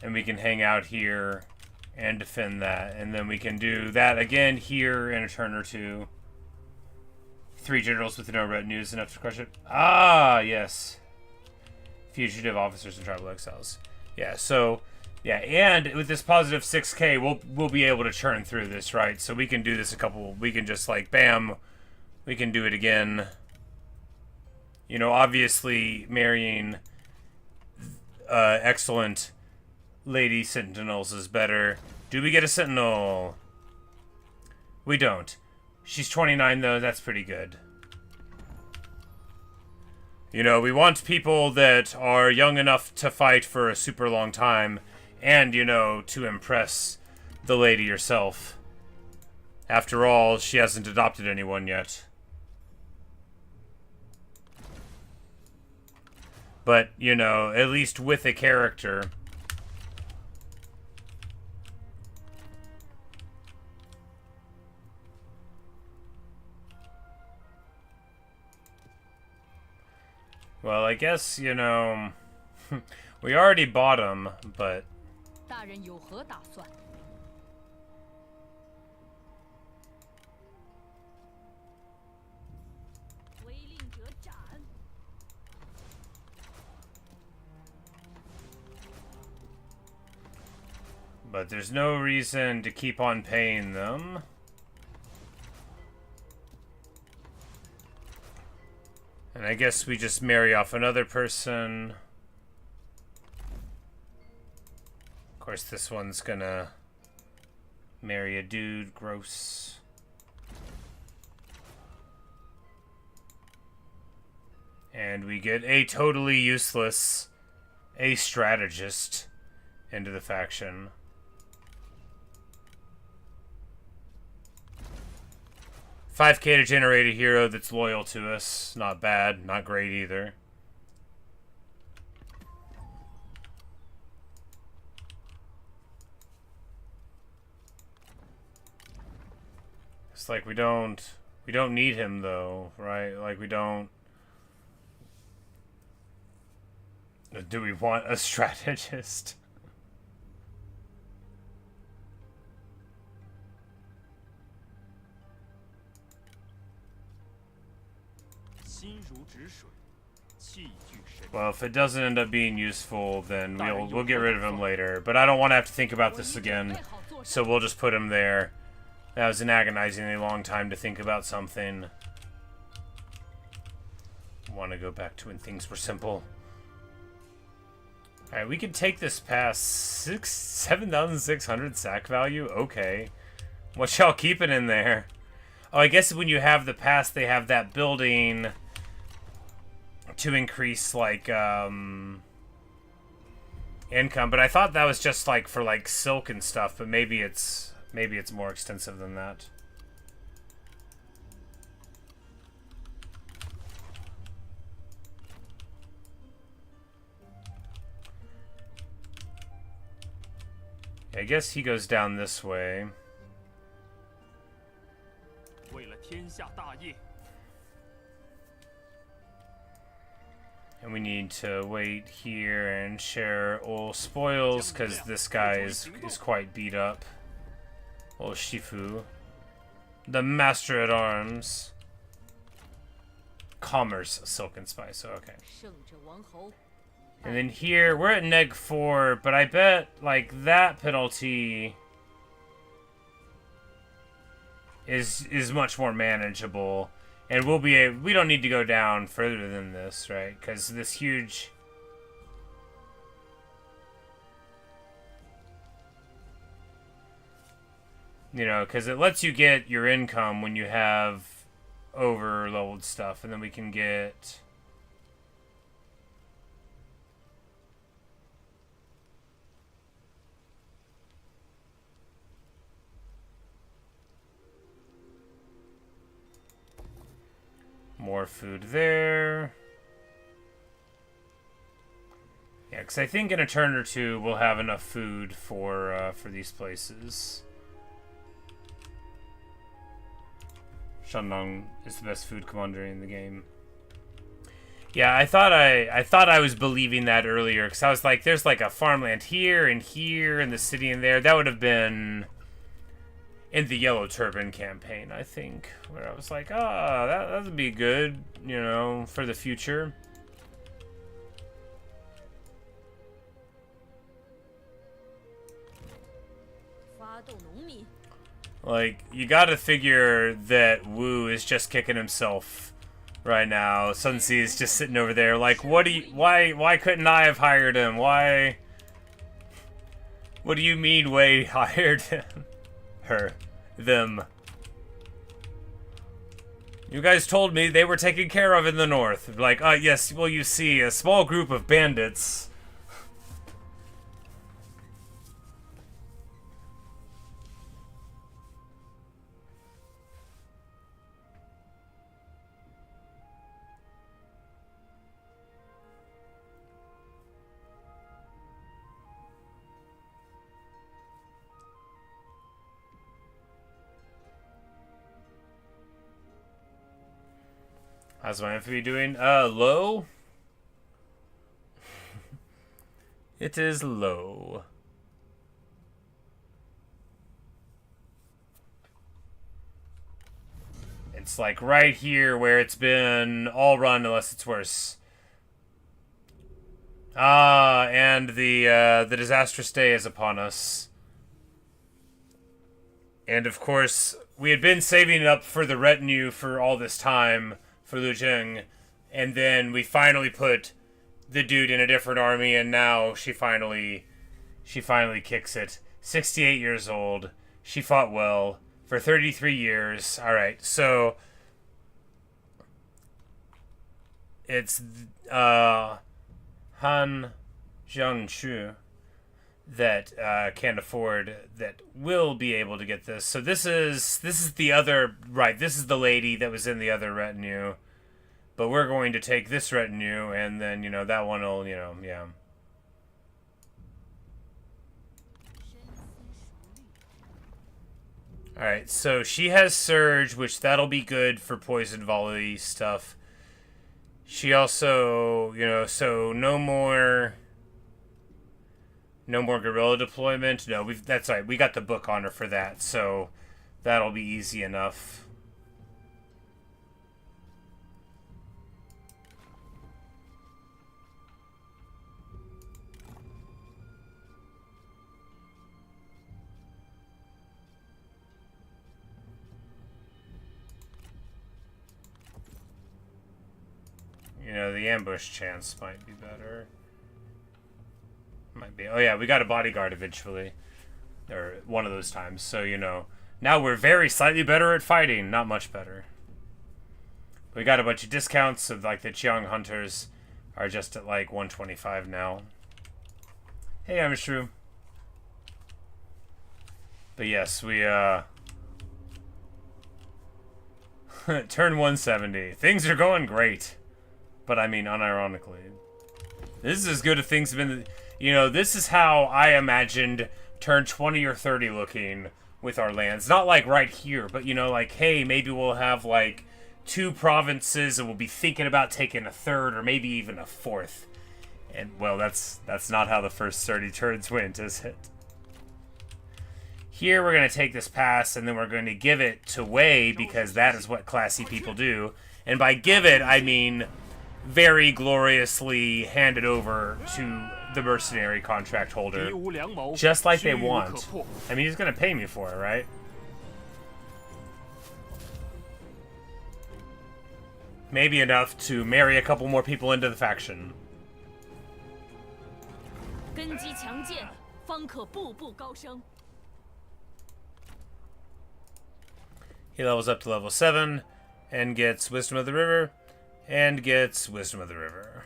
And we can hang out here and defend that. And then we can do that again here in a turn or two. 3 generals with no retinues enough to crush it. Ah, yes. Fugitive officers and tribal exiles. Yeah, so... Yeah, and with this positive 6k, we'll be able to churn through this, right? So we can do this we can just like, bam, we can do it again. You know, obviously marrying excellent lady sentinels is better. Do we get a sentinel? We don't. She's 29 though, that's pretty good. You know, we want people that are young enough to fight for a super long time and, you know, to impress the lady herself. After all, she hasn't adopted anyone yet. But, you know, at least with a character. Well, I guess, you know, we already bought them, but... But there's no reason to keep on paying them. And I guess we just marry off another person. Of course, this one's gonna marry a dude. Gross. And we get a totally useless strategist into the faction. $5K to generate a hero that's loyal to us. Not bad, not great either. It's like we don't need him though, right? Like we don't. Do we want a strategist? Well, if it doesn't end up being useful, then we'll get rid of him later. But I don't want to have to think about this again, so we'll just put him there. That was an agonizingly long time to think about something. Want to go back to when things were simple. Alright, we can take this past 7,600 sack value. Okay. What y'all keeping in there? Oh, I guess when you have the pass, they have that building to increase, like, income. But I thought that was just, like, for, like, silk and stuff. But maybe it's more extensive than that. I guess he goes down this way. And we need to wait here and share old spoils, because this guy is quite beat up. Old Shifu. The Master at Arms. Commerce, Silk and Spice, so okay. And then here, we're at neg 4, but I bet, like, that penalty is much more manageable. And we don't need to go down further than this, right? Because this huge... You know, because it lets you get your income when you have over-leveled stuff. And then we can get... More food there. Yeah, because I think in a turn or two we'll have enough food for these places. Shandong is the best food commander in the game. Yeah, I thought I was believing that earlier, because I was like, there's like a farmland here and the city in there. That would have been in the Yellow Turban campaign, I think, where I was like, that would be good, you know, for the future. Like, you gotta figure that Wu is just kicking himself right now. Sun Tzu is just sitting over there like, why couldn't I have hired him? Why? What do you mean Wei hired him? Them. You guys told me they were taken care of in the north. Like, yes, well, you see, a small group of bandits. How's my infamy doing? Low? It is low. It's like right here where it's been all run unless it's worse. And the disastrous day is upon us. And of course, we had been saving up for the retinue for all this time for Lu Zheng, and then we finally put the dude in a different army, and now she finally kicks it. 68 years old. She fought well for 33 years. All right, so it's Han Jiang that can't afford, that will be able to get this. So this is the other, right, this is the lady that was in the other retinue. But we're going to take this retinue, and then, you know, that one will, you know, yeah. Alright, so she has Surge, which that'll be good for poison volley stuff. She also, you know, so no more guerrilla deployment. No, that's right. We got the book on her for that, so that'll be easy enough. You know, the ambush chance might be better. Might be. Oh yeah, we got a bodyguard eventually. Or one of those times. So, you know, now we're very slightly better at fighting. Not much better. We got a bunch of discounts of, like, the Jiang hunters are just at, like, 125 now. Hey, I'm Shrew. But yes, we, turn 170. Things are going great. But I mean, unironically. This is as good as things have been. You know, this is how I imagined turn 20 or 30 looking with our lands. Not like right here, but, you know, like, hey, maybe we'll have, like, 2 provinces and we'll be thinking about taking a 3rd or maybe even a 4th. And, well, that's not how the first 30 turns went, is it? Here we're going to take this pass and then we're going to give it to Wei because that is what classy people do. And by give it, I mean very gloriously hand it over to the mercenary contract holder, just like they want. I mean, he's gonna pay me for it, right? Maybe enough to marry a couple more people into the faction. He levels up to level 7 and gets Wisdom of the River. And gets Wisdom of the River.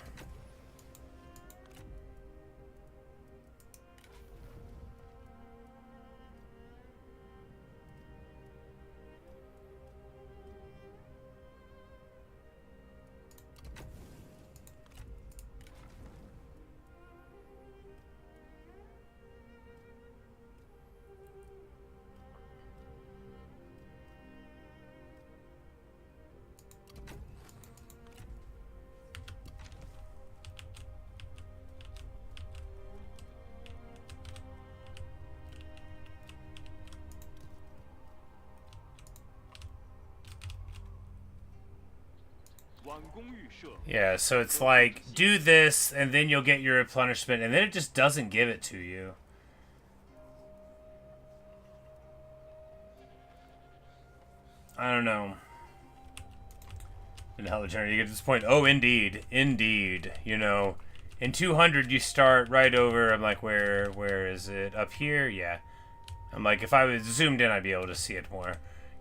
Yeah, so it's like, do this, and then you'll get your replenishment, and then it just doesn't give it to you. I don't know. In Hell Eternity, you get to this point. Oh, indeed. Indeed. You know, in 200, you start right over. I'm like, where is it? Up here? Yeah. I'm like, if I was zoomed in, I'd be able to see it more.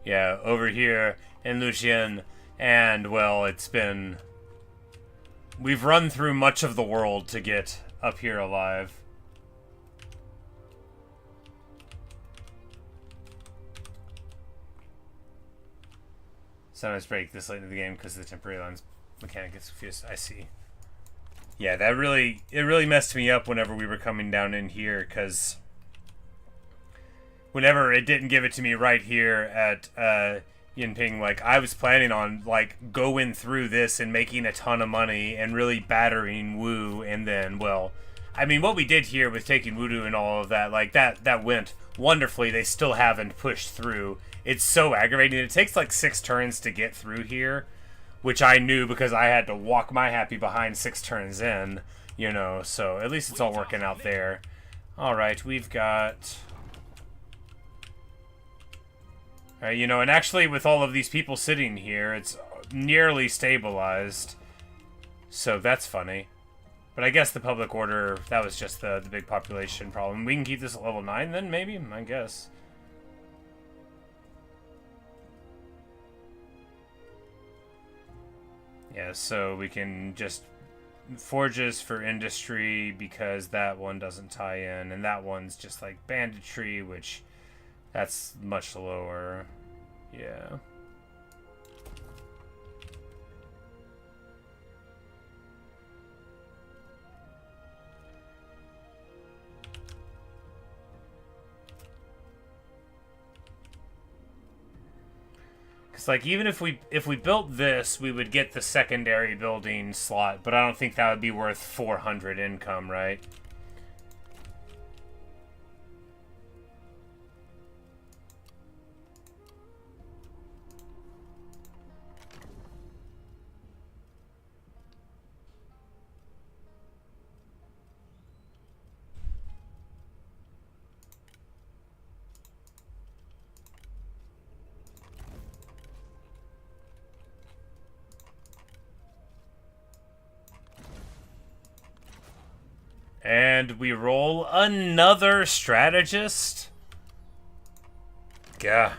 Yeah, over here in Lucian. And, well, it's been... We've run through much of the world to get up here alive. Sometimes break this late in the game because the temporary lines mechanic gets confused. I see. Yeah, it really messed me up whenever we were coming down in here, because whenever it didn't give it to me right here at Yinping, like, I was planning on, like, going through this and making a ton of money and really battering Wu, and then, well, I mean, what we did here with taking Wudu and all of that, like, that went wonderfully. They still haven't pushed through. It's so aggravating. It takes, like, 6 turns to get through here, which I knew because I had to walk my happy behind 6 turns in, you know, so at least it's all working out there. Alright, we've got... You know, and actually with all of these people sitting here, it's nearly stabilized. So that's funny. But I guess the public order, that was just the big population problem. We can keep this at level 9 then, maybe? I guess. Yeah, so we can just forges for industry because that one doesn't tie in, and that one's just like banditry, which that's much lower. Yeah. Cause like even if we built this, we would get the secondary building slot, but I don't think that would be worth 400 income, right? And we roll another strategist. Gah.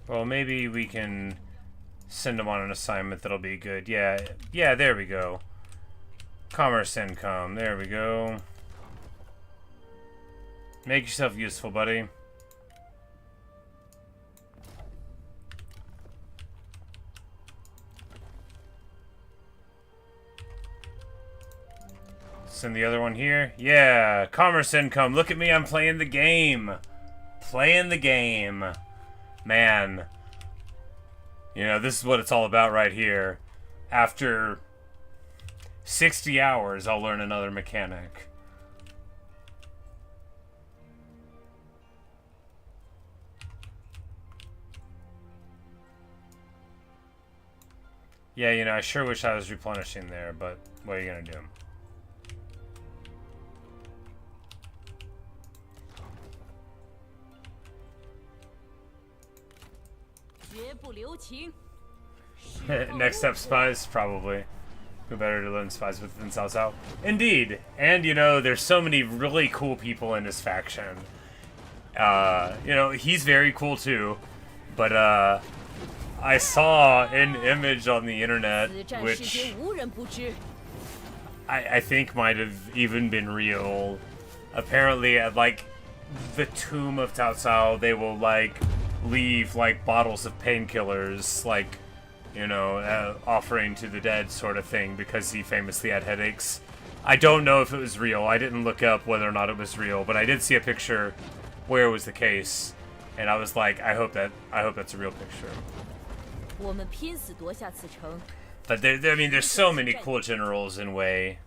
Well, maybe we can send them on an assignment that'll be good. Yeah, there we go. Commerce income, there we go. Make yourself useful, buddy. Send the other one here. Yeah, commerce income. Look at me, I'm playing the game. Playing the game. Man. You know, this is what it's all about right here. After 60 hours, I'll learn another mechanic. Yeah, you know, I sure wish I was replenishing there, but what are you gonna do? Next up, spies, probably. Who better to learn spies with than Cao Cao? Indeed! And, you know, there's so many really cool people in his faction. You know, he's very cool too. But, I saw an image on the internet, which I think might have even been real. Apparently, at, like, the tomb of Cao Cao, they will, like, leave, like, bottles of painkillers, like, you know, offering to the dead sort of thing, because he famously had headaches. I don't know if it was real. I didn't look up whether or not it was real, but I did see a picture where it was the case, and I was like, I hope that's a real picture. But I mean, there's so many cool generals in Wei.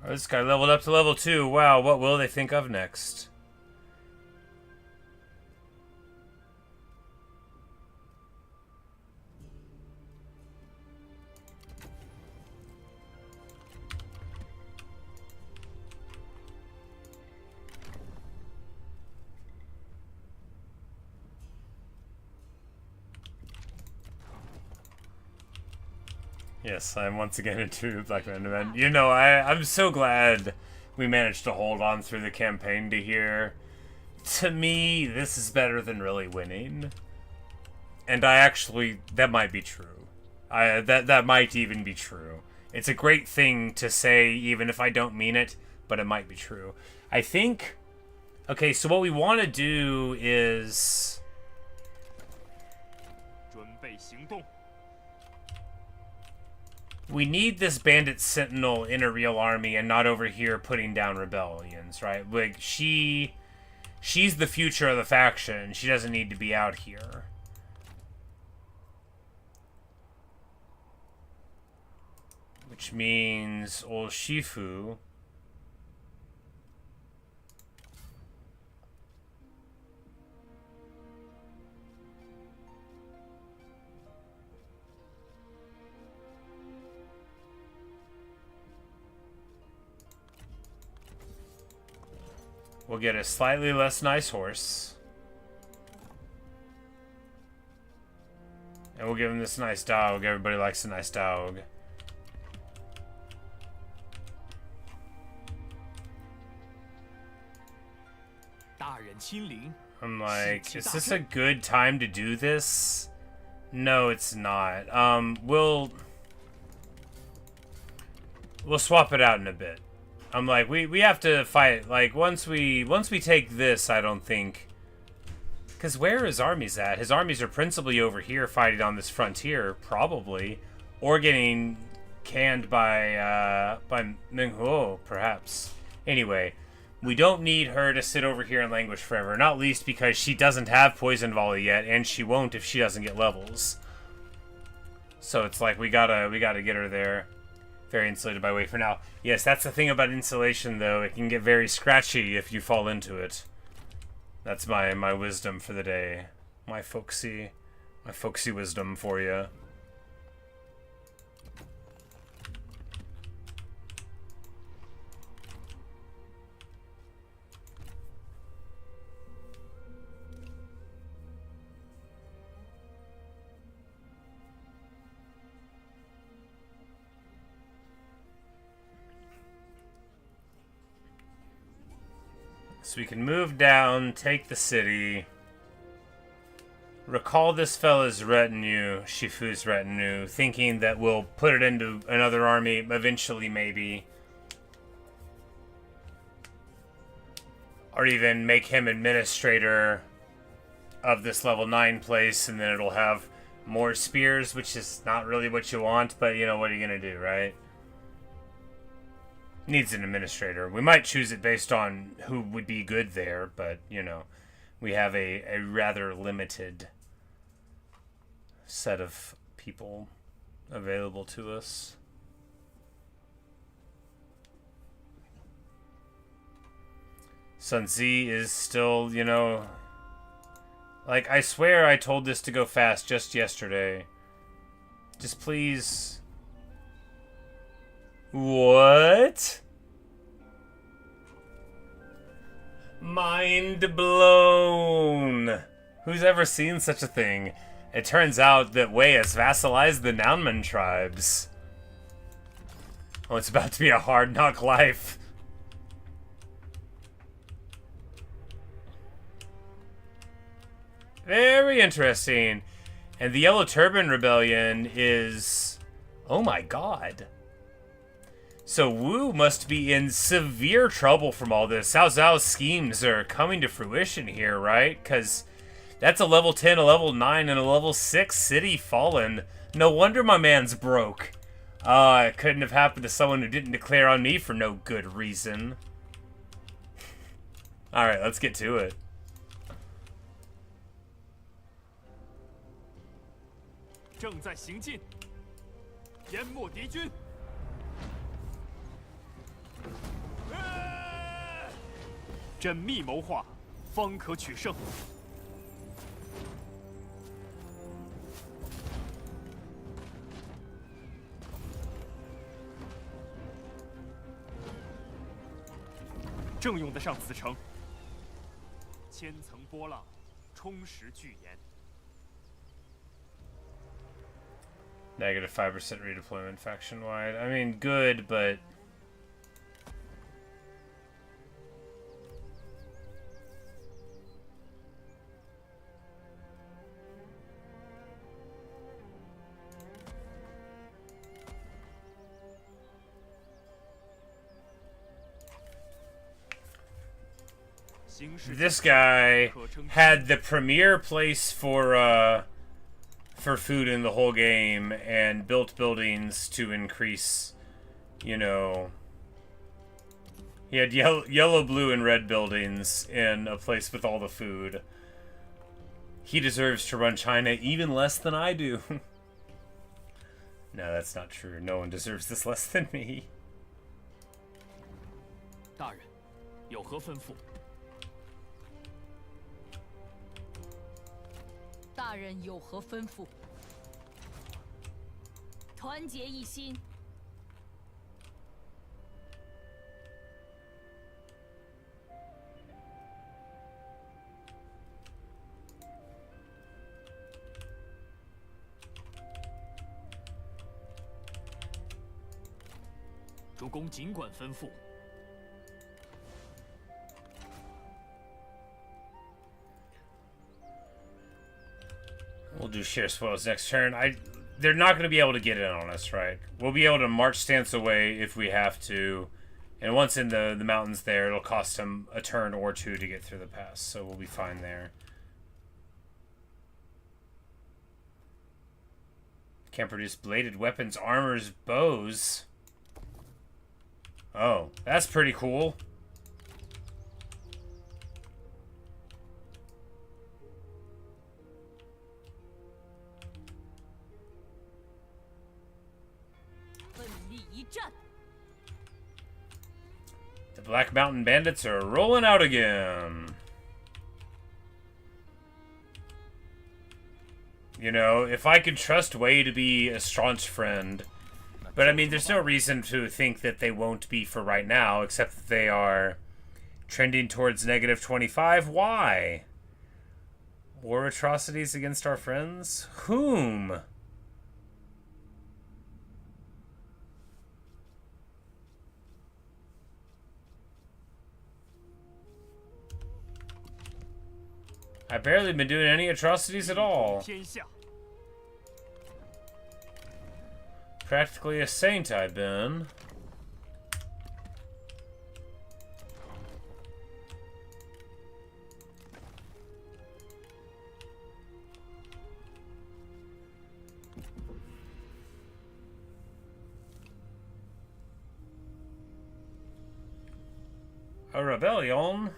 This guy leveled up to level 2. Wow, what will they think of next? Yes, I'm once again into Black Man event. You know, I'm so glad we managed to hold on through the campaign to here. To me, this is better than really winning. And that might be true. That might even be true. It's a great thing to say, even if I don't mean it, but it might be true. I think... Okay, so what we want to do is... We need this bandit sentinel in a real army and not over here putting down rebellions, right? Like, she she's the future of the faction. She doesn't need to be out here. Which means old Shifu will get a slightly less nice horse. And we'll give him this nice dog. Everybody likes a nice dog. I'm like, is this a good time to do this? No, it's not. We'll swap it out in a bit. I'm like, we have to fight. Like, once we take this, I don't think. Because where his armies at? His armies are principally over here fighting on this frontier, probably, or getting canned by Minghuo, perhaps. Anyway, we don't need her to sit over here and languish forever. Not least because she doesn't have poison volley yet, and she won't if she doesn't get levels. So it's like we gotta get her there. Very insulated by weight for now. Yes, that's the thing about insulation, though. It can get very scratchy if you fall into it. That's my wisdom for the day. My folksy wisdom for you. So we can move down, take the city, recall this fella's retinue, Shifu's retinue, thinking that we'll put it into another army eventually, maybe. Or even make him administrator of this level 9 place, and then it'll have more spears, which is not really what you want, but you know, what are you gonna do, right? Needs an administrator. We might choose it based on who would be good there, but, you know, we have a rather limited set of people available to us. Sun Zi is still, you know... Like, I swear I told this to go fast just yesterday. Just please... What? Mind blown. Who's ever seen such a thing? It turns out that Wei has vassalized the Naunman tribes. Oh, it's about to be a hard knock life. Very interesting. And the Yellow Turban Rebellion is... Oh my god. So Wu must be in severe trouble from all this. Cao Zhao's schemes are coming to fruition here, right? Because that's a level 10, a level 9, and a level 6 city fallen. No wonder my man's broke. It couldn't have happened to someone who didn't declare on me for no good reason. Alright, let's get to it. Zheng 在行进，淹没敌军。 缜密谋划，方可取胜。正用得上此城。千层波浪，充实巨岩。 Negative 5% redeployment faction-wide. I mean, good, but... This guy had the premier place for food in the whole game and built buildings to increase, you know, He had yellow, blue, and red buildings in a place with all the food. He deserves to run China even less than I do. No, that's not true. No one deserves this less than me. 大人，有何吩咐？大人有何吩咐？团结一心。主公尽管吩咐。 We'll do share spoils next turn. They're not going to be able to get in on us, right? We'll be able to march stance away if we have to. And once in the mountains there, it'll cost them a turn or two to get through the pass. So we'll be fine there. Can't produce bladed weapons, armors, bows. Oh, that's pretty cool. The Black Mountain Bandits are rolling out again. You know, if I could trust Wei to be a staunch friend. But I mean, there's no reason to think that they won't be for right now, except that they are trending towards -25. Why? War atrocities against our friends? Whom? I've barely been doing any atrocities at all. Practically a saint I've been. A rebellion?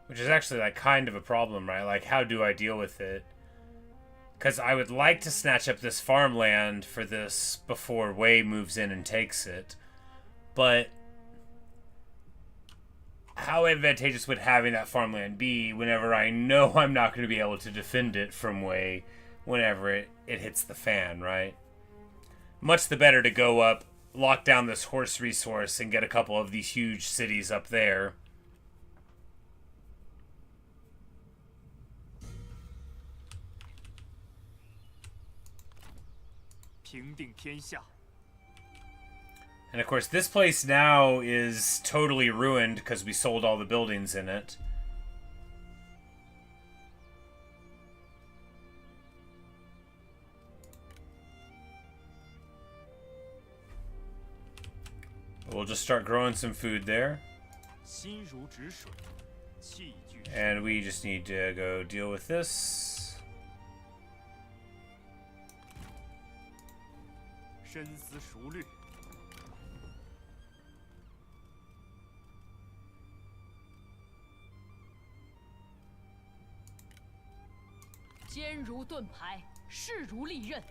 Which is actually, like, kind of a problem, right? Like, how do I deal with it? Because I would like to snatch up this farmland for this before Wei moves in and takes it. But how advantageous would having that farmland be whenever I know I'm not going to be able to defend it from Wei whenever it hits the fan, right? Much the better to go up, lock down this horse resource, and get a couple of these huge cities up there. And of course, this place now is totally ruined because we sold all the buildings in it. We'll just start growing some food there. And we just need to go deal with this. 深思熟虑。 坚如盾牌，势如利刃。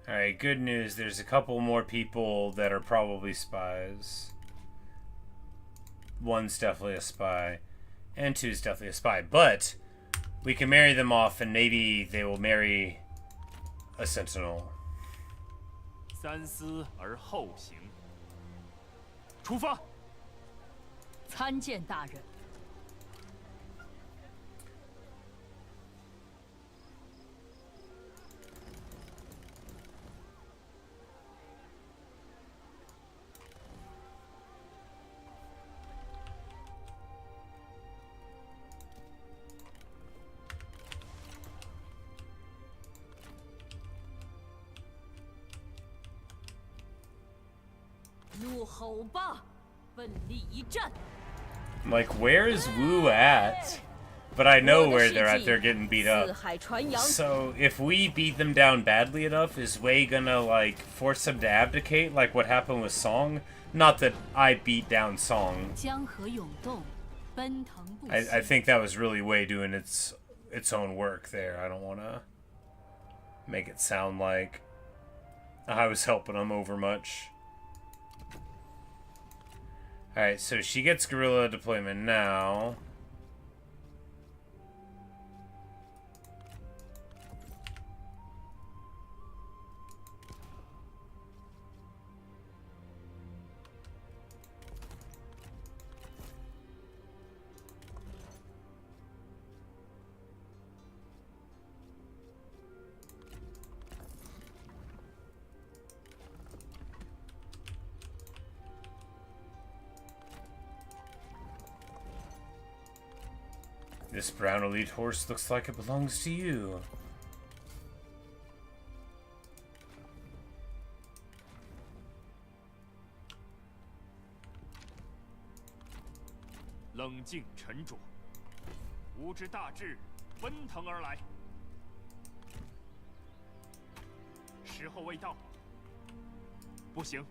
Alright, good news. There's a couple more people that are probably spies. One's definitely a spy. And two's definitely a spy. But we can marry them off and maybe they will marry a sentinel. 三思而后行。出发。参见大人。怒吼吧，奋力一战。 I'm like, where's Wu at? But I know where they're at. They're getting beat up. So if we beat them down badly enough, is Wei gonna like force them to abdicate, like what happened with Song? Not that I beat down Song. I think that was really Wei doing its own work there. I don't want to make it sound like I was helping them over much. Alright, so she gets guerrilla deployment now. This brown elite horse looks like it belongs to you.冷静沉着，吾之大志奔腾而来，时候未到。不行。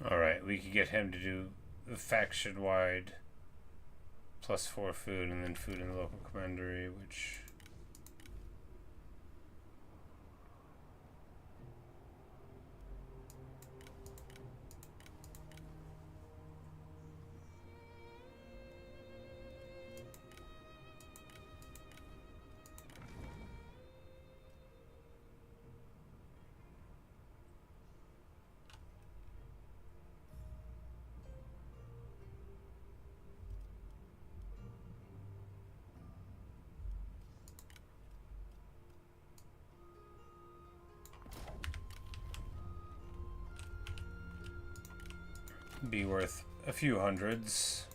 Alright, we could get him to do the faction-wide +4 food and then food in the local commandery, which... be worth a few hundreds.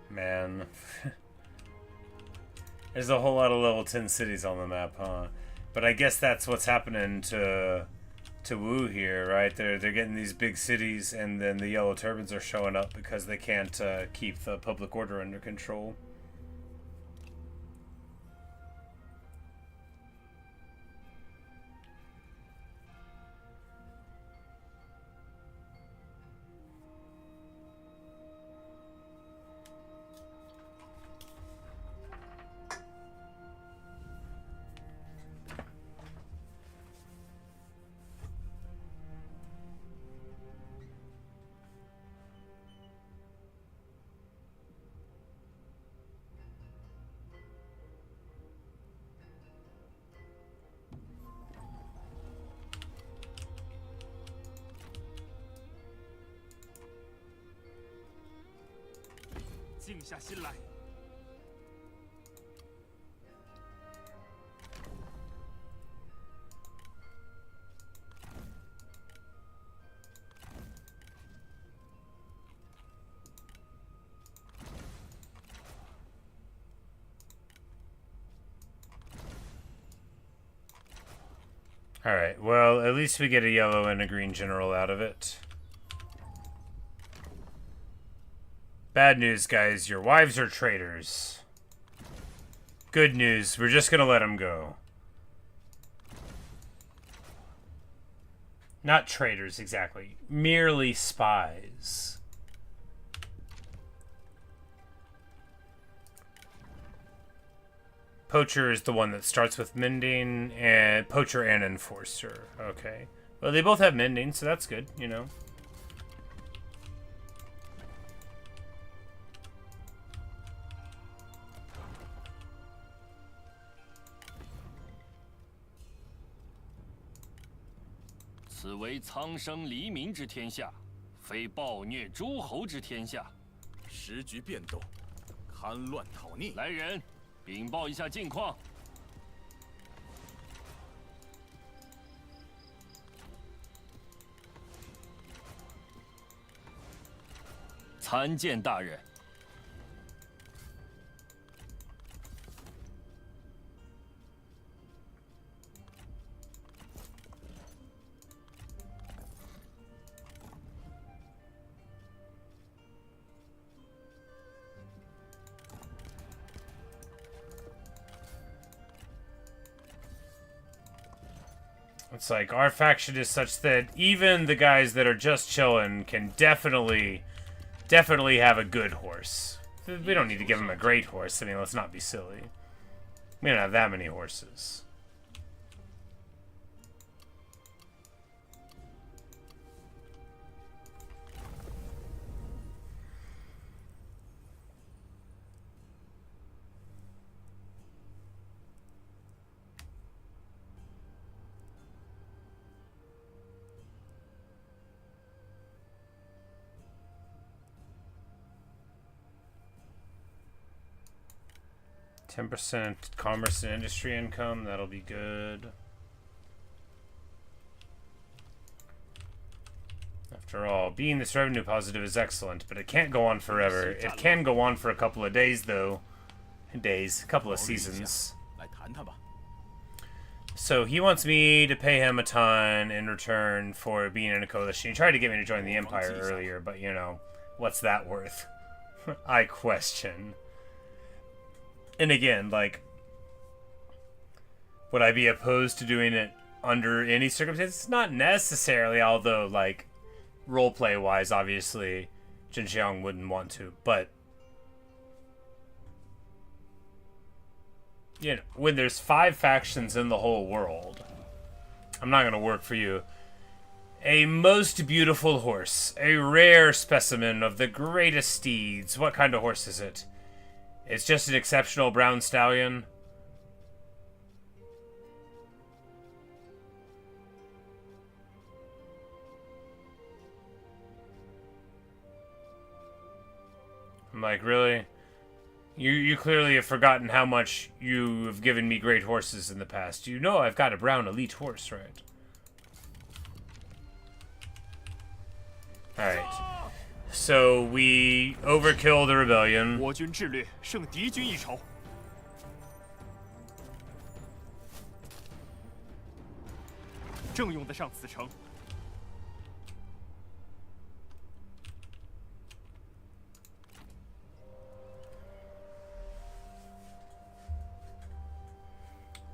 Man. There's a whole lot of level 10 cities on the map, huh? But I guess that's what's happening to Wu here, right? They're getting these big cities, and then the yellow turbans are showing up because they can't keep the public order under control.静下心来。Alright, well, at least we get a yellow and a green general out of it. Bad news, guys. Your wives are traitors. Good news. We're just gonna let them go. Not traitors, exactly. Merely spies. Poacher is the one that starts with mending, and poacher and enforcer. Okay. Well, they both have mending, so that's good, you know.此为苍生黎民之天下，非暴虐诸侯之天下。时局变动，戡乱讨逆。来人，禀报一下近况。参见大人。It's like our faction is such that even the guys that are just chilling can definitely have a good horse. We don't need to give them a great horse. I mean, let's not be silly. We don't have that many horses. %, commerce and industry income, that'll be good. After all, being this revenue positive is excellent, but it can't go on forever. It can go on for a couple of days, though. A couple of seasons. So he wants me to pay him a ton in return for being in a coalition. He tried to get me to join the Empire earlier, but you know, what's that worth? I question. And again, like, would I be opposed to doing it under any circumstances? Not necessarily, although, like, roleplay-wise, obviously, Jiang wouldn't want to. But, you know, when there's 5 factions in the whole world, I'm not going to work for you. A most beautiful horse. A rare specimen of the greatest steeds. What kind of horse is it? It's just an exceptional brown stallion. I'm like, really? You clearly have forgotten how much you have given me great horses in the past. You know I've got a brown elite horse, right? Alright. So we overkill the rebellion. 我军智略胜敌军一筹。正用得上此城。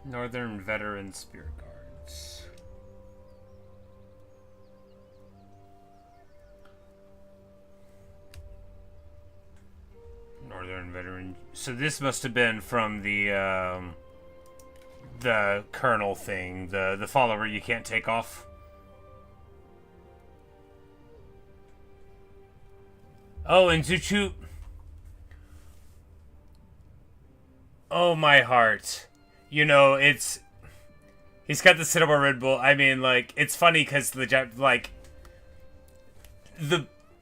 Northern Veteran Spirit Guards. Northern Veteran. So this must have been from the Colonel thing, the follower you can't take off. Oh, and Zuchu. Oh, my heart. You know, it's... He's got the Cinnabar Red Bull. I mean, like, it's funny because the, like...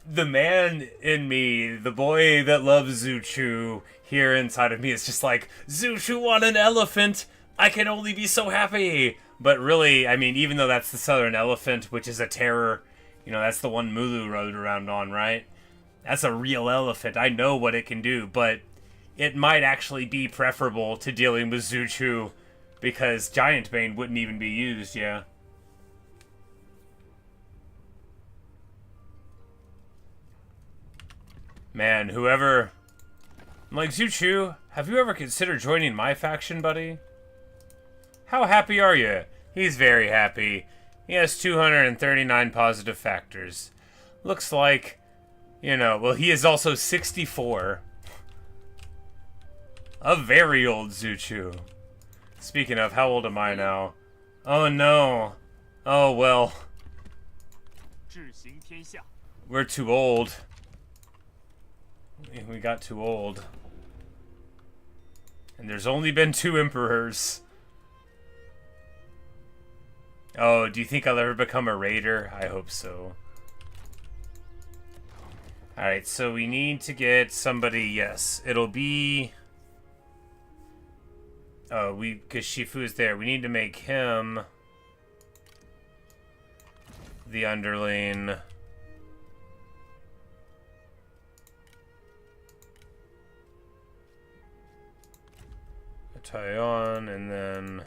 The man in me, the boy that loves Zuchu here inside of me is just like, Zuchu on an elephant! I can only be so happy! But really, I mean, even though that's the Southern Elephant, which is a terror, you know, that's the one Mulu rode around on, right? That's a real elephant. I know what it can do, but it might actually be preferable to dealing with Zuchu, because Giant Bane wouldn't even be used, yeah. Man, whoever... I'm like, Zuchu, have you ever considered joining my faction, buddy? How happy are you? He's very happy. He has 239 positive factors. Looks like, you know, well, he is also 64. A very old Zuchu. Speaking of, how old am I now? Oh no. Oh well. We're too old. We got too old. And there's only been 2 emperors. Oh, do you think I'll ever become a raider? I hope so. Alright, so we need to get somebody, yes. It'll be... Oh, because Shifu's there. We need to make him the underling. tie on, and then...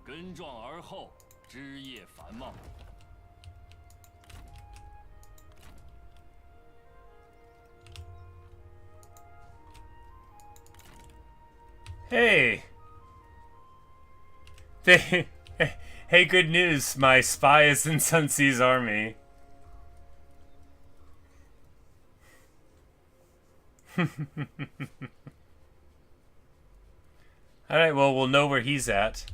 根状而后，枝叶繁茂。 Hey! Hey, good news. My spy is in Sun Tzu's army. Alright, well, we'll know where he's at.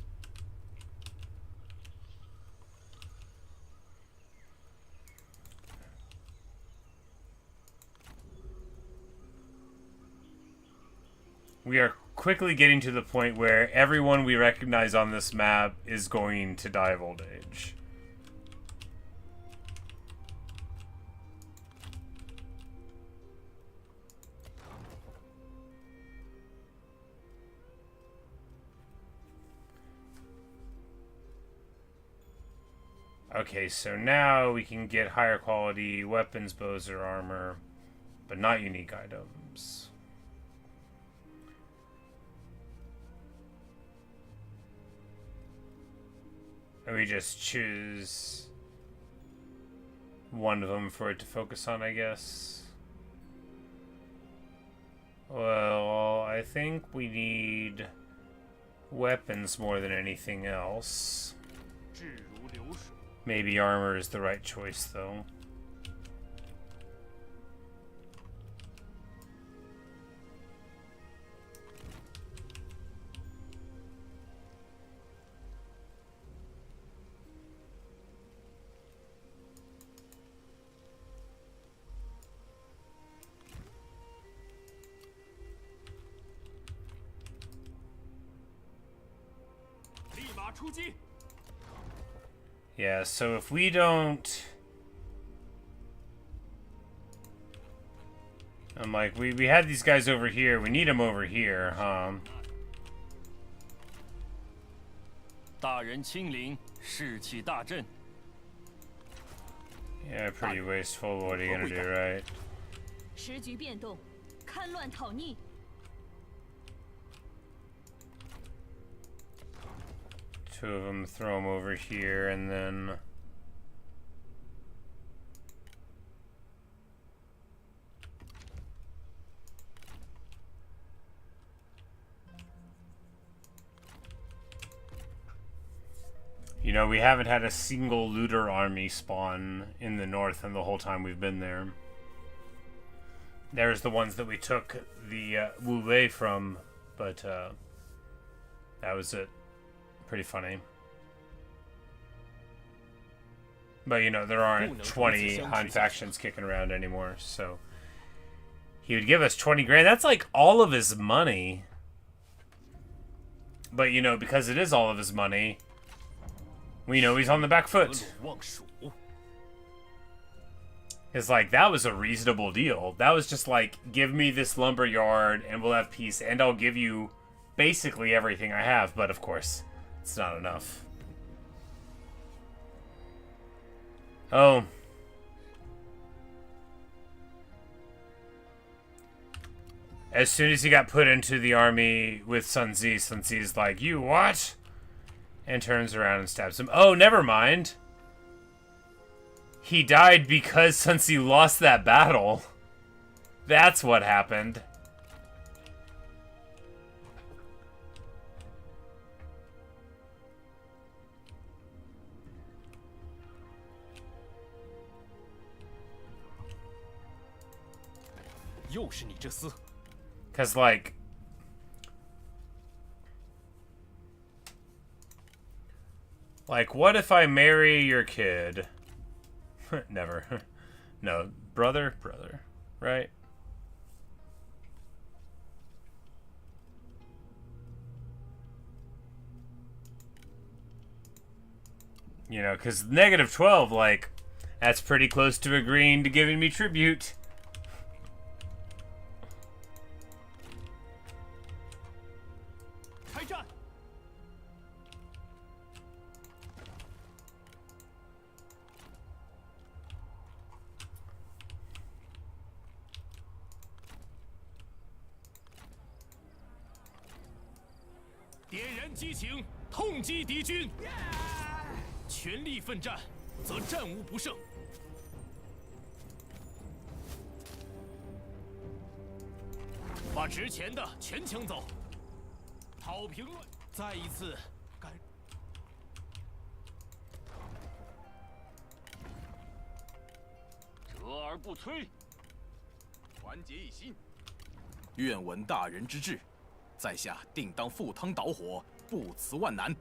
We are quickly getting to the point where everyone we recognize on this map is going to die of old age. Okay, so now we can get higher quality weapons, bows, or armor, but not unique items. And we just choose one of them for it to focus on, I guess. Well, I think we need weapons more than anything else. Maybe armor is the right choice, though. Yeah, so if we don't... I'm like, we had these guys over here. We need them over here, huh? 大人亲临，士气大振。 Yeah, pretty wasteful. What are you gonna do, right? 时局变动，戡乱讨逆。 Two of them, throw them over here, and then... You know, we haven't had a single looter army spawn in the north in the whole time we've been there. There's the ones that we took the Wu Wei from, but that was it. Pretty funny. But, you know, there aren't 20 Han factions kicking around anymore, so... He would give us 20 grand. That's like all of his money. But, you know, because it is all of his money, we know he's on the back foot. It's like, that was a reasonable deal. That was just like, give me this lumber yard and we'll have peace, and I'll give you basically everything I have, but of course... It's not enough. Oh. As soon as he got put into the army with Sun Tzu, Sun Tzu's like, you what? And turns around and stabs him. Oh, never mind. He died because Sun Tzu lost that battle. That's what happened. Because, like... Like, what if I marry your kid? Never. No, brother, right? You know, because -12, like, that's pretty close to agreeing to giving me tribute.团结一心，愿闻大人之志，在下定当赴汤蹈火，不辞万难。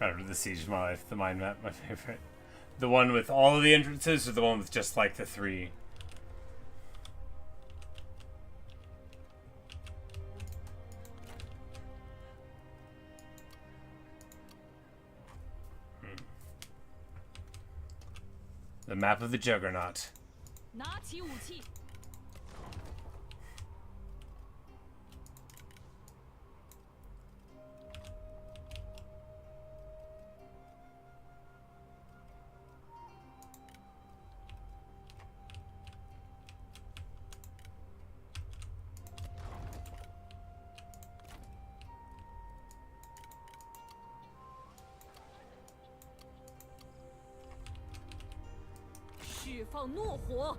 After the Siege of my life, the mind map, my favorite. The one with all of the entrances, or the one with just like the 3? The map of the Juggernaut. 拿起武器。释放怒火。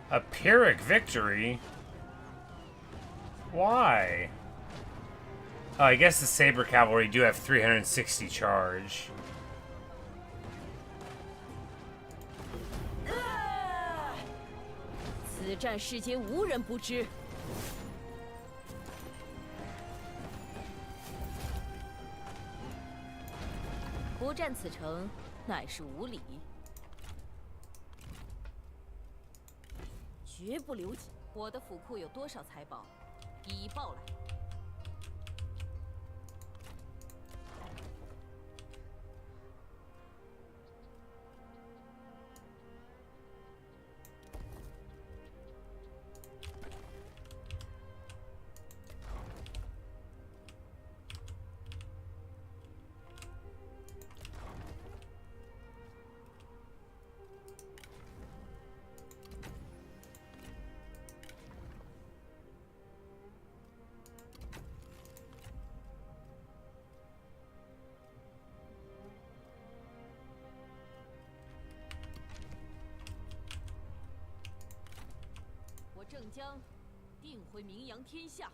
A Pyrrhic victory? Why? Oh, I guess the Saber Cavalry do have 360 charge. 此战世间无人不知。不占此城，乃是无礼。 绝不留情！我的府库有多少财宝，一一报来。郑江定会名扬天下。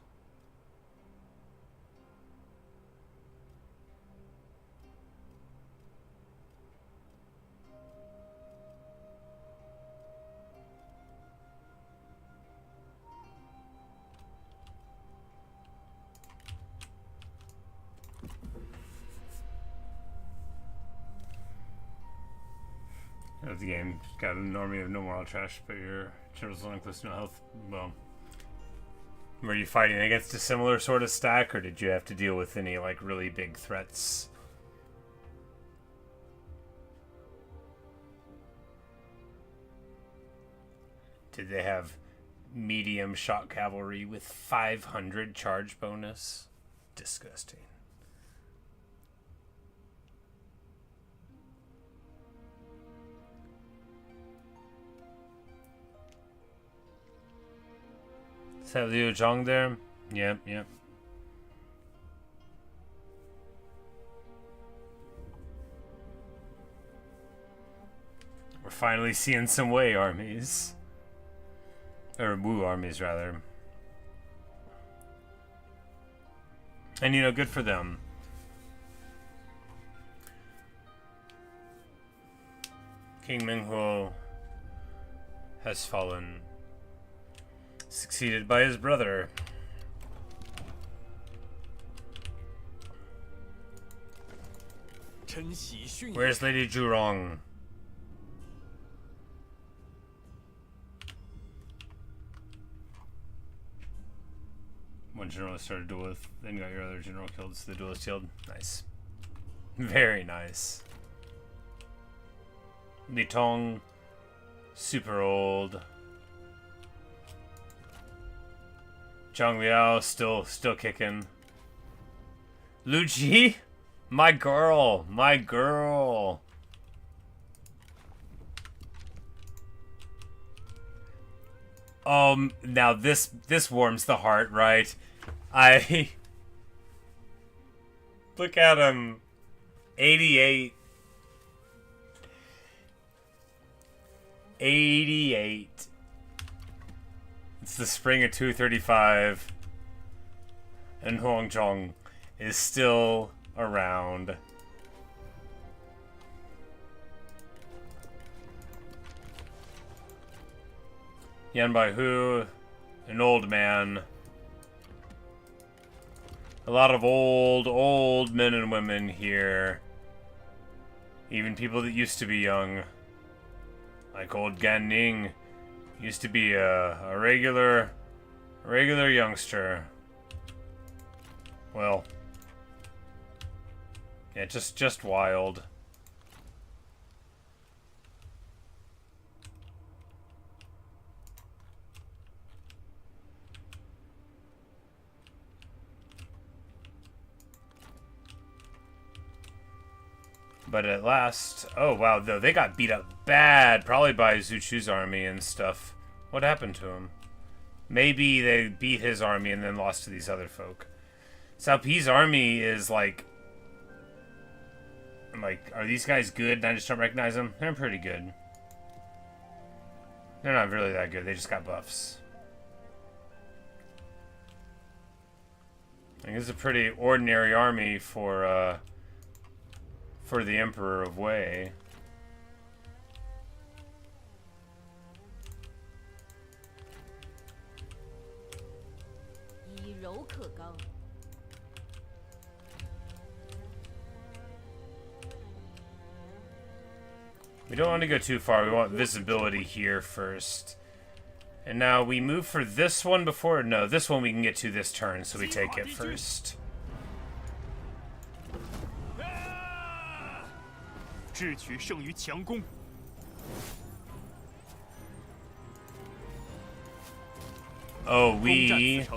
The game got an army of no moral trash, but your general's only close to no health. Well, were you fighting against a similar sort of stack, or did you have to deal with any like really big threats? Did they have medium shot cavalry with 500 charge bonus? Disgusting. Is that Liu Zheng there? Yep, yep. We're finally seeing some Wei armies. Or Wu armies, rather. And, you know, good for them. King Minghuo has fallen, succeeded by his brother. Where's Lady Zhurong? One general started a duel with, then you got your other general killed, so the duelist killed. Nice. Very nice. Li Tong, super old. Zhang Liao still kicking. Lu Ji, my girl, my girl. Now this warms the heart, right? I look at him. 88. 88. It's the spring of 235. And Huangzhong is still around. Yan Baihu, an old man. A lot of old men and women here. Even people that used to be young. Like old Gan Ning used to be a regular youngster. Well, yeah, just wild. But at last, oh wow, though they got beat up bad, probably by Zhu Chu's army and stuff. What happened to him? Maybe they beat his army and then lost to these other folk. Cao Pi's army is like, are these guys good and I just don't recognize them? They're pretty good. They're not really that good, they just got buffs. I think it's a pretty ordinary army for the Emperor of Wei. We don't want to go too far. We want visibility here first. And now we move for this one before... No, this one we can get to this turn, so we take it first. 智取胜于强攻。 Oh, we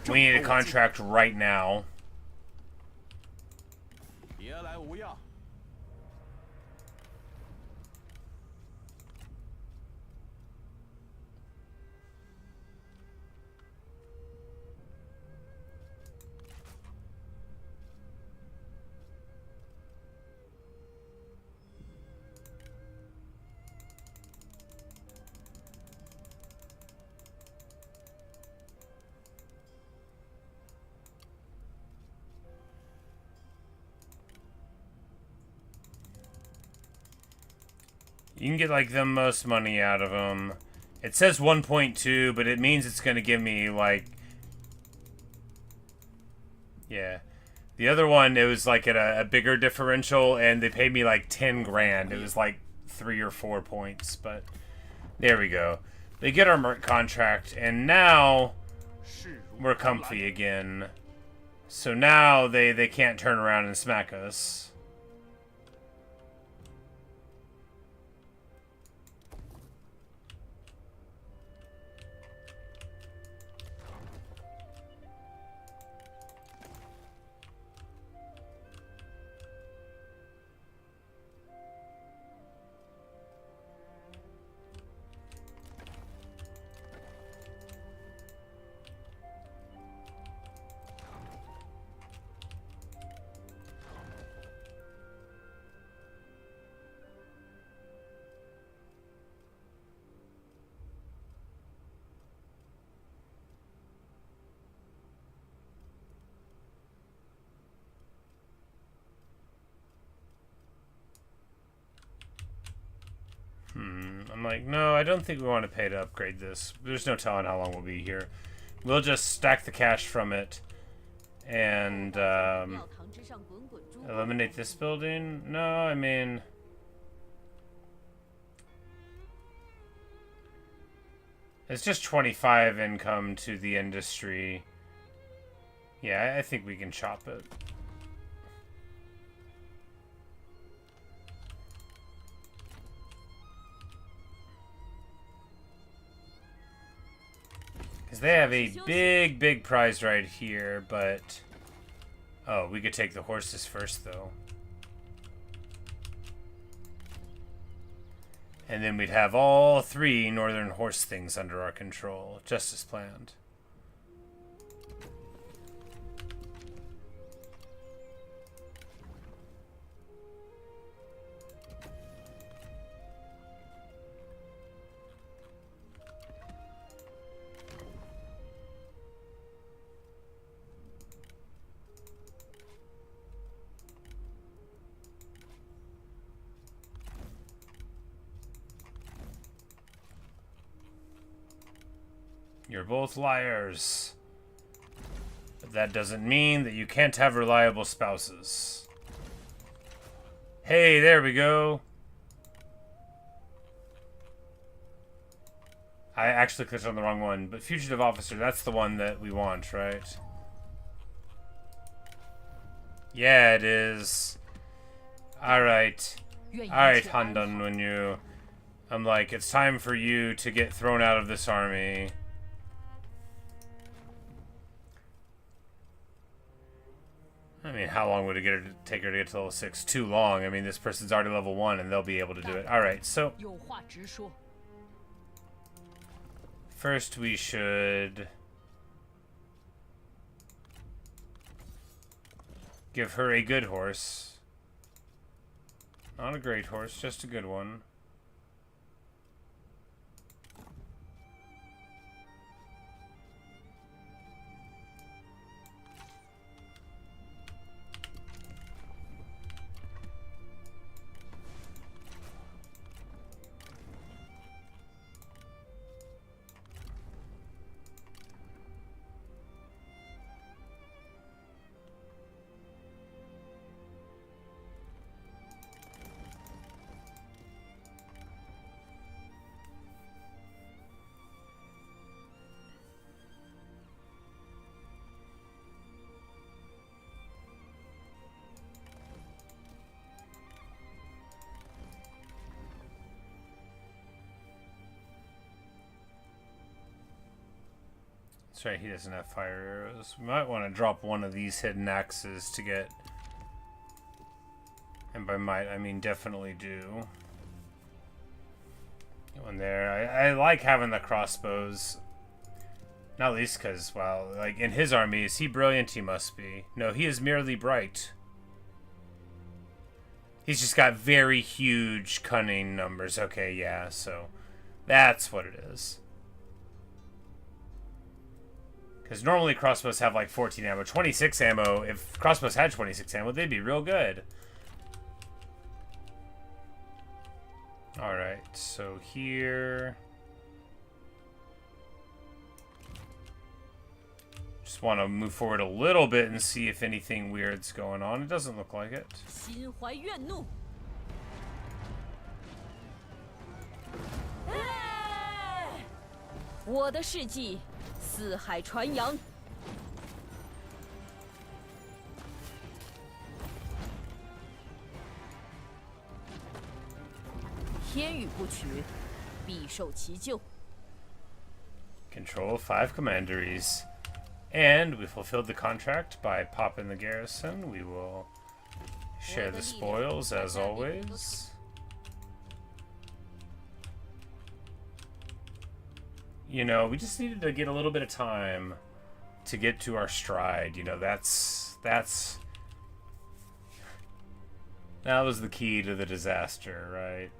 need a contract right now. 别来无恙。 You can get like the most money out of them. It says 1.2, but it means it's going to give me like... Yeah. The other one, it was like at a bigger differential, and they paid me like 10 grand. It was like 3 or 4 points, but there we go. They get our merc contract, and now we're comfy again. So now they can't turn around and smack us. I'm like, no, I don't think we want to pay to upgrade this. There's no telling how long we'll be here. We'll just stack the cash from it and eliminate this building. No, I mean, it's just 25 income to the industry. Yeah, I think we can chop it. Because they have a big prize right here, but... Oh, we could take the horses first, though. And then we'd have all 3 northern horse things under our control, just as planned. You're both liars. But that doesn't mean that you can't have reliable spouses. Hey, there we go. I actually clicked on the wrong one, but fugitive officer, that's the one that we want, right? Yeah, it is. Alright. Alright, Handan, when you... I'm like, it's time for you to get thrown out of this army. I mean, how long would it take her to get to level 6? Too long. I mean, this person's already level 1 and they'll be able to do it. Alright, so... First we should... give her a good horse. Not a great horse, just a good one. That's right, he doesn't have fire arrows. We might want to drop one of these hidden axes to get... And by might, I mean definitely do. Get one there. I like having the crossbows. Not least because, well, like, in his army, is he brilliant? He must be. No, he is merely bright. He's just got very huge cunning numbers. Okay, yeah, so that's what it is. Because normally crossbows have like 14 ammo. 26 ammo, if crossbows had 26 ammo, they'd be real good. Alright, so here... Just want to move forward a little bit and see if anything weird's going on. It doesn't look like it. 心怀怨怒。我的事迹四海传扬。天与不取，必受其咎。 Control 5 commanderies. And we fulfilled the contract by popping the garrison. We will share the spoils as always. You know, we just needed to get a little bit of time to get to our stride. You know, that's that was the key to the disaster, right?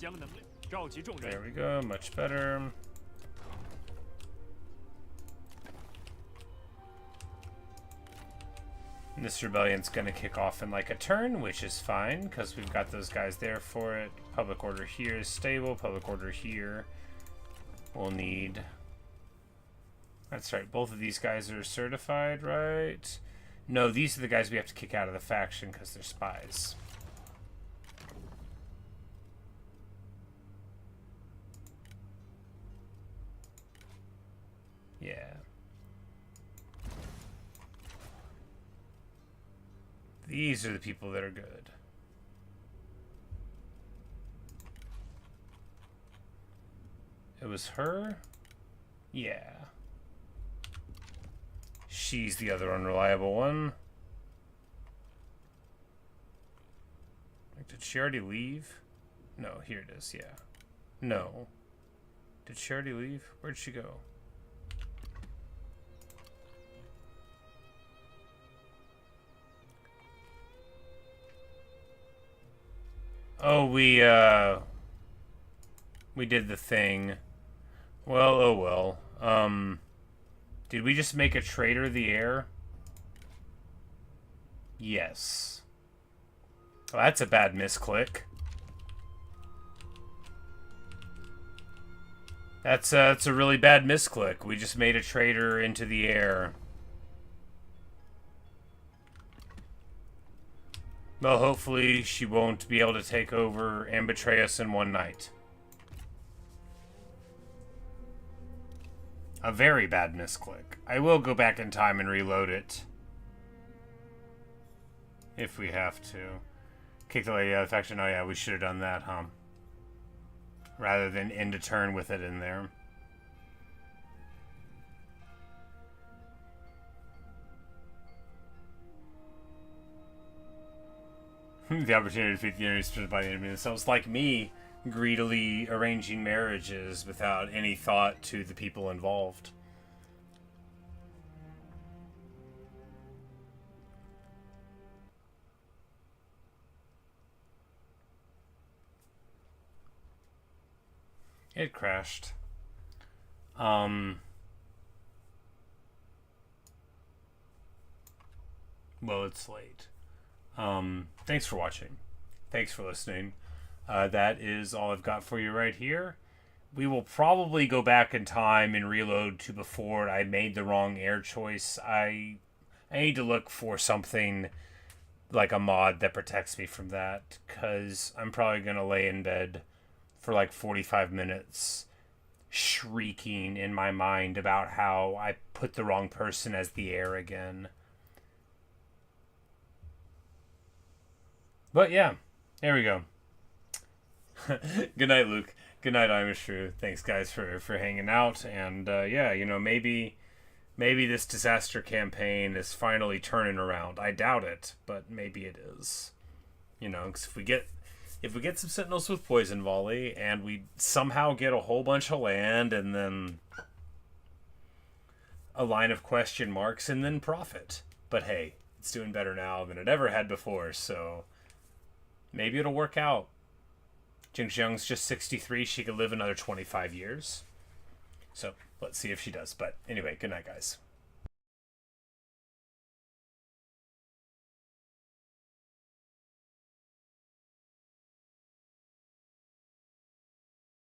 There we go, much better. This rebellion's gonna kick off in like a turn, which is fine, because we've got those guys there for it. Public order here is stable. Public order here we'll need... That's right, both of these guys are certified, right? No, these are the guys we have to kick out of the faction because they're spies. Yeah. These are the people that are good. It was her? Yeah. She's the other unreliable one. Did she already leave? No, here it is, yeah. No. Did she already leave? Where'd she go? Oh, we did the thing. Well, oh well. Did we just make a traitor the heir? Yes. Well, that's a bad misclick. That's a really bad misclick. We just made a traitor into the heir. Well, hopefully she won't be able to take over and betray us in one night. A very bad misclick. I will go back in time and reload it. If we have to. Kick the lady out of the faction. Oh yeah, we should have done that, huh? Rather than end a turn with it in there. The opportunity to defeat the enemy is presented by the enemy themselves. Like me, greedily arranging marriages without any thought to the people involved. It crashed. Well, it's late. Thanks for watching. Thanks for listening. That is all I've got for you right here. We will probably go back in time and reload to before I made the wrong heir choice. I need to look for something like a mod that protects me from that, because I'm probably going to lay in bed for like 45 minutes shrieking in my mind about how I put the wrong person as the heir again. But yeah, there we go. Good night, Luke. Good night, Amish True. Thanks, guys, for hanging out. And yeah, you know, maybe this disaster campaign is finally turning around. I doubt it, but maybe it is. You know, 'cause if we get some Sentinels with Poison Volley, and we somehow get a whole bunch of land, and then a line of question marks, and then profit. But hey, it's doing better now than it ever had before, so maybe it'll work out. Jiang's just 63. She could live another 25 years. So let's see if she does. But anyway, good night, guys.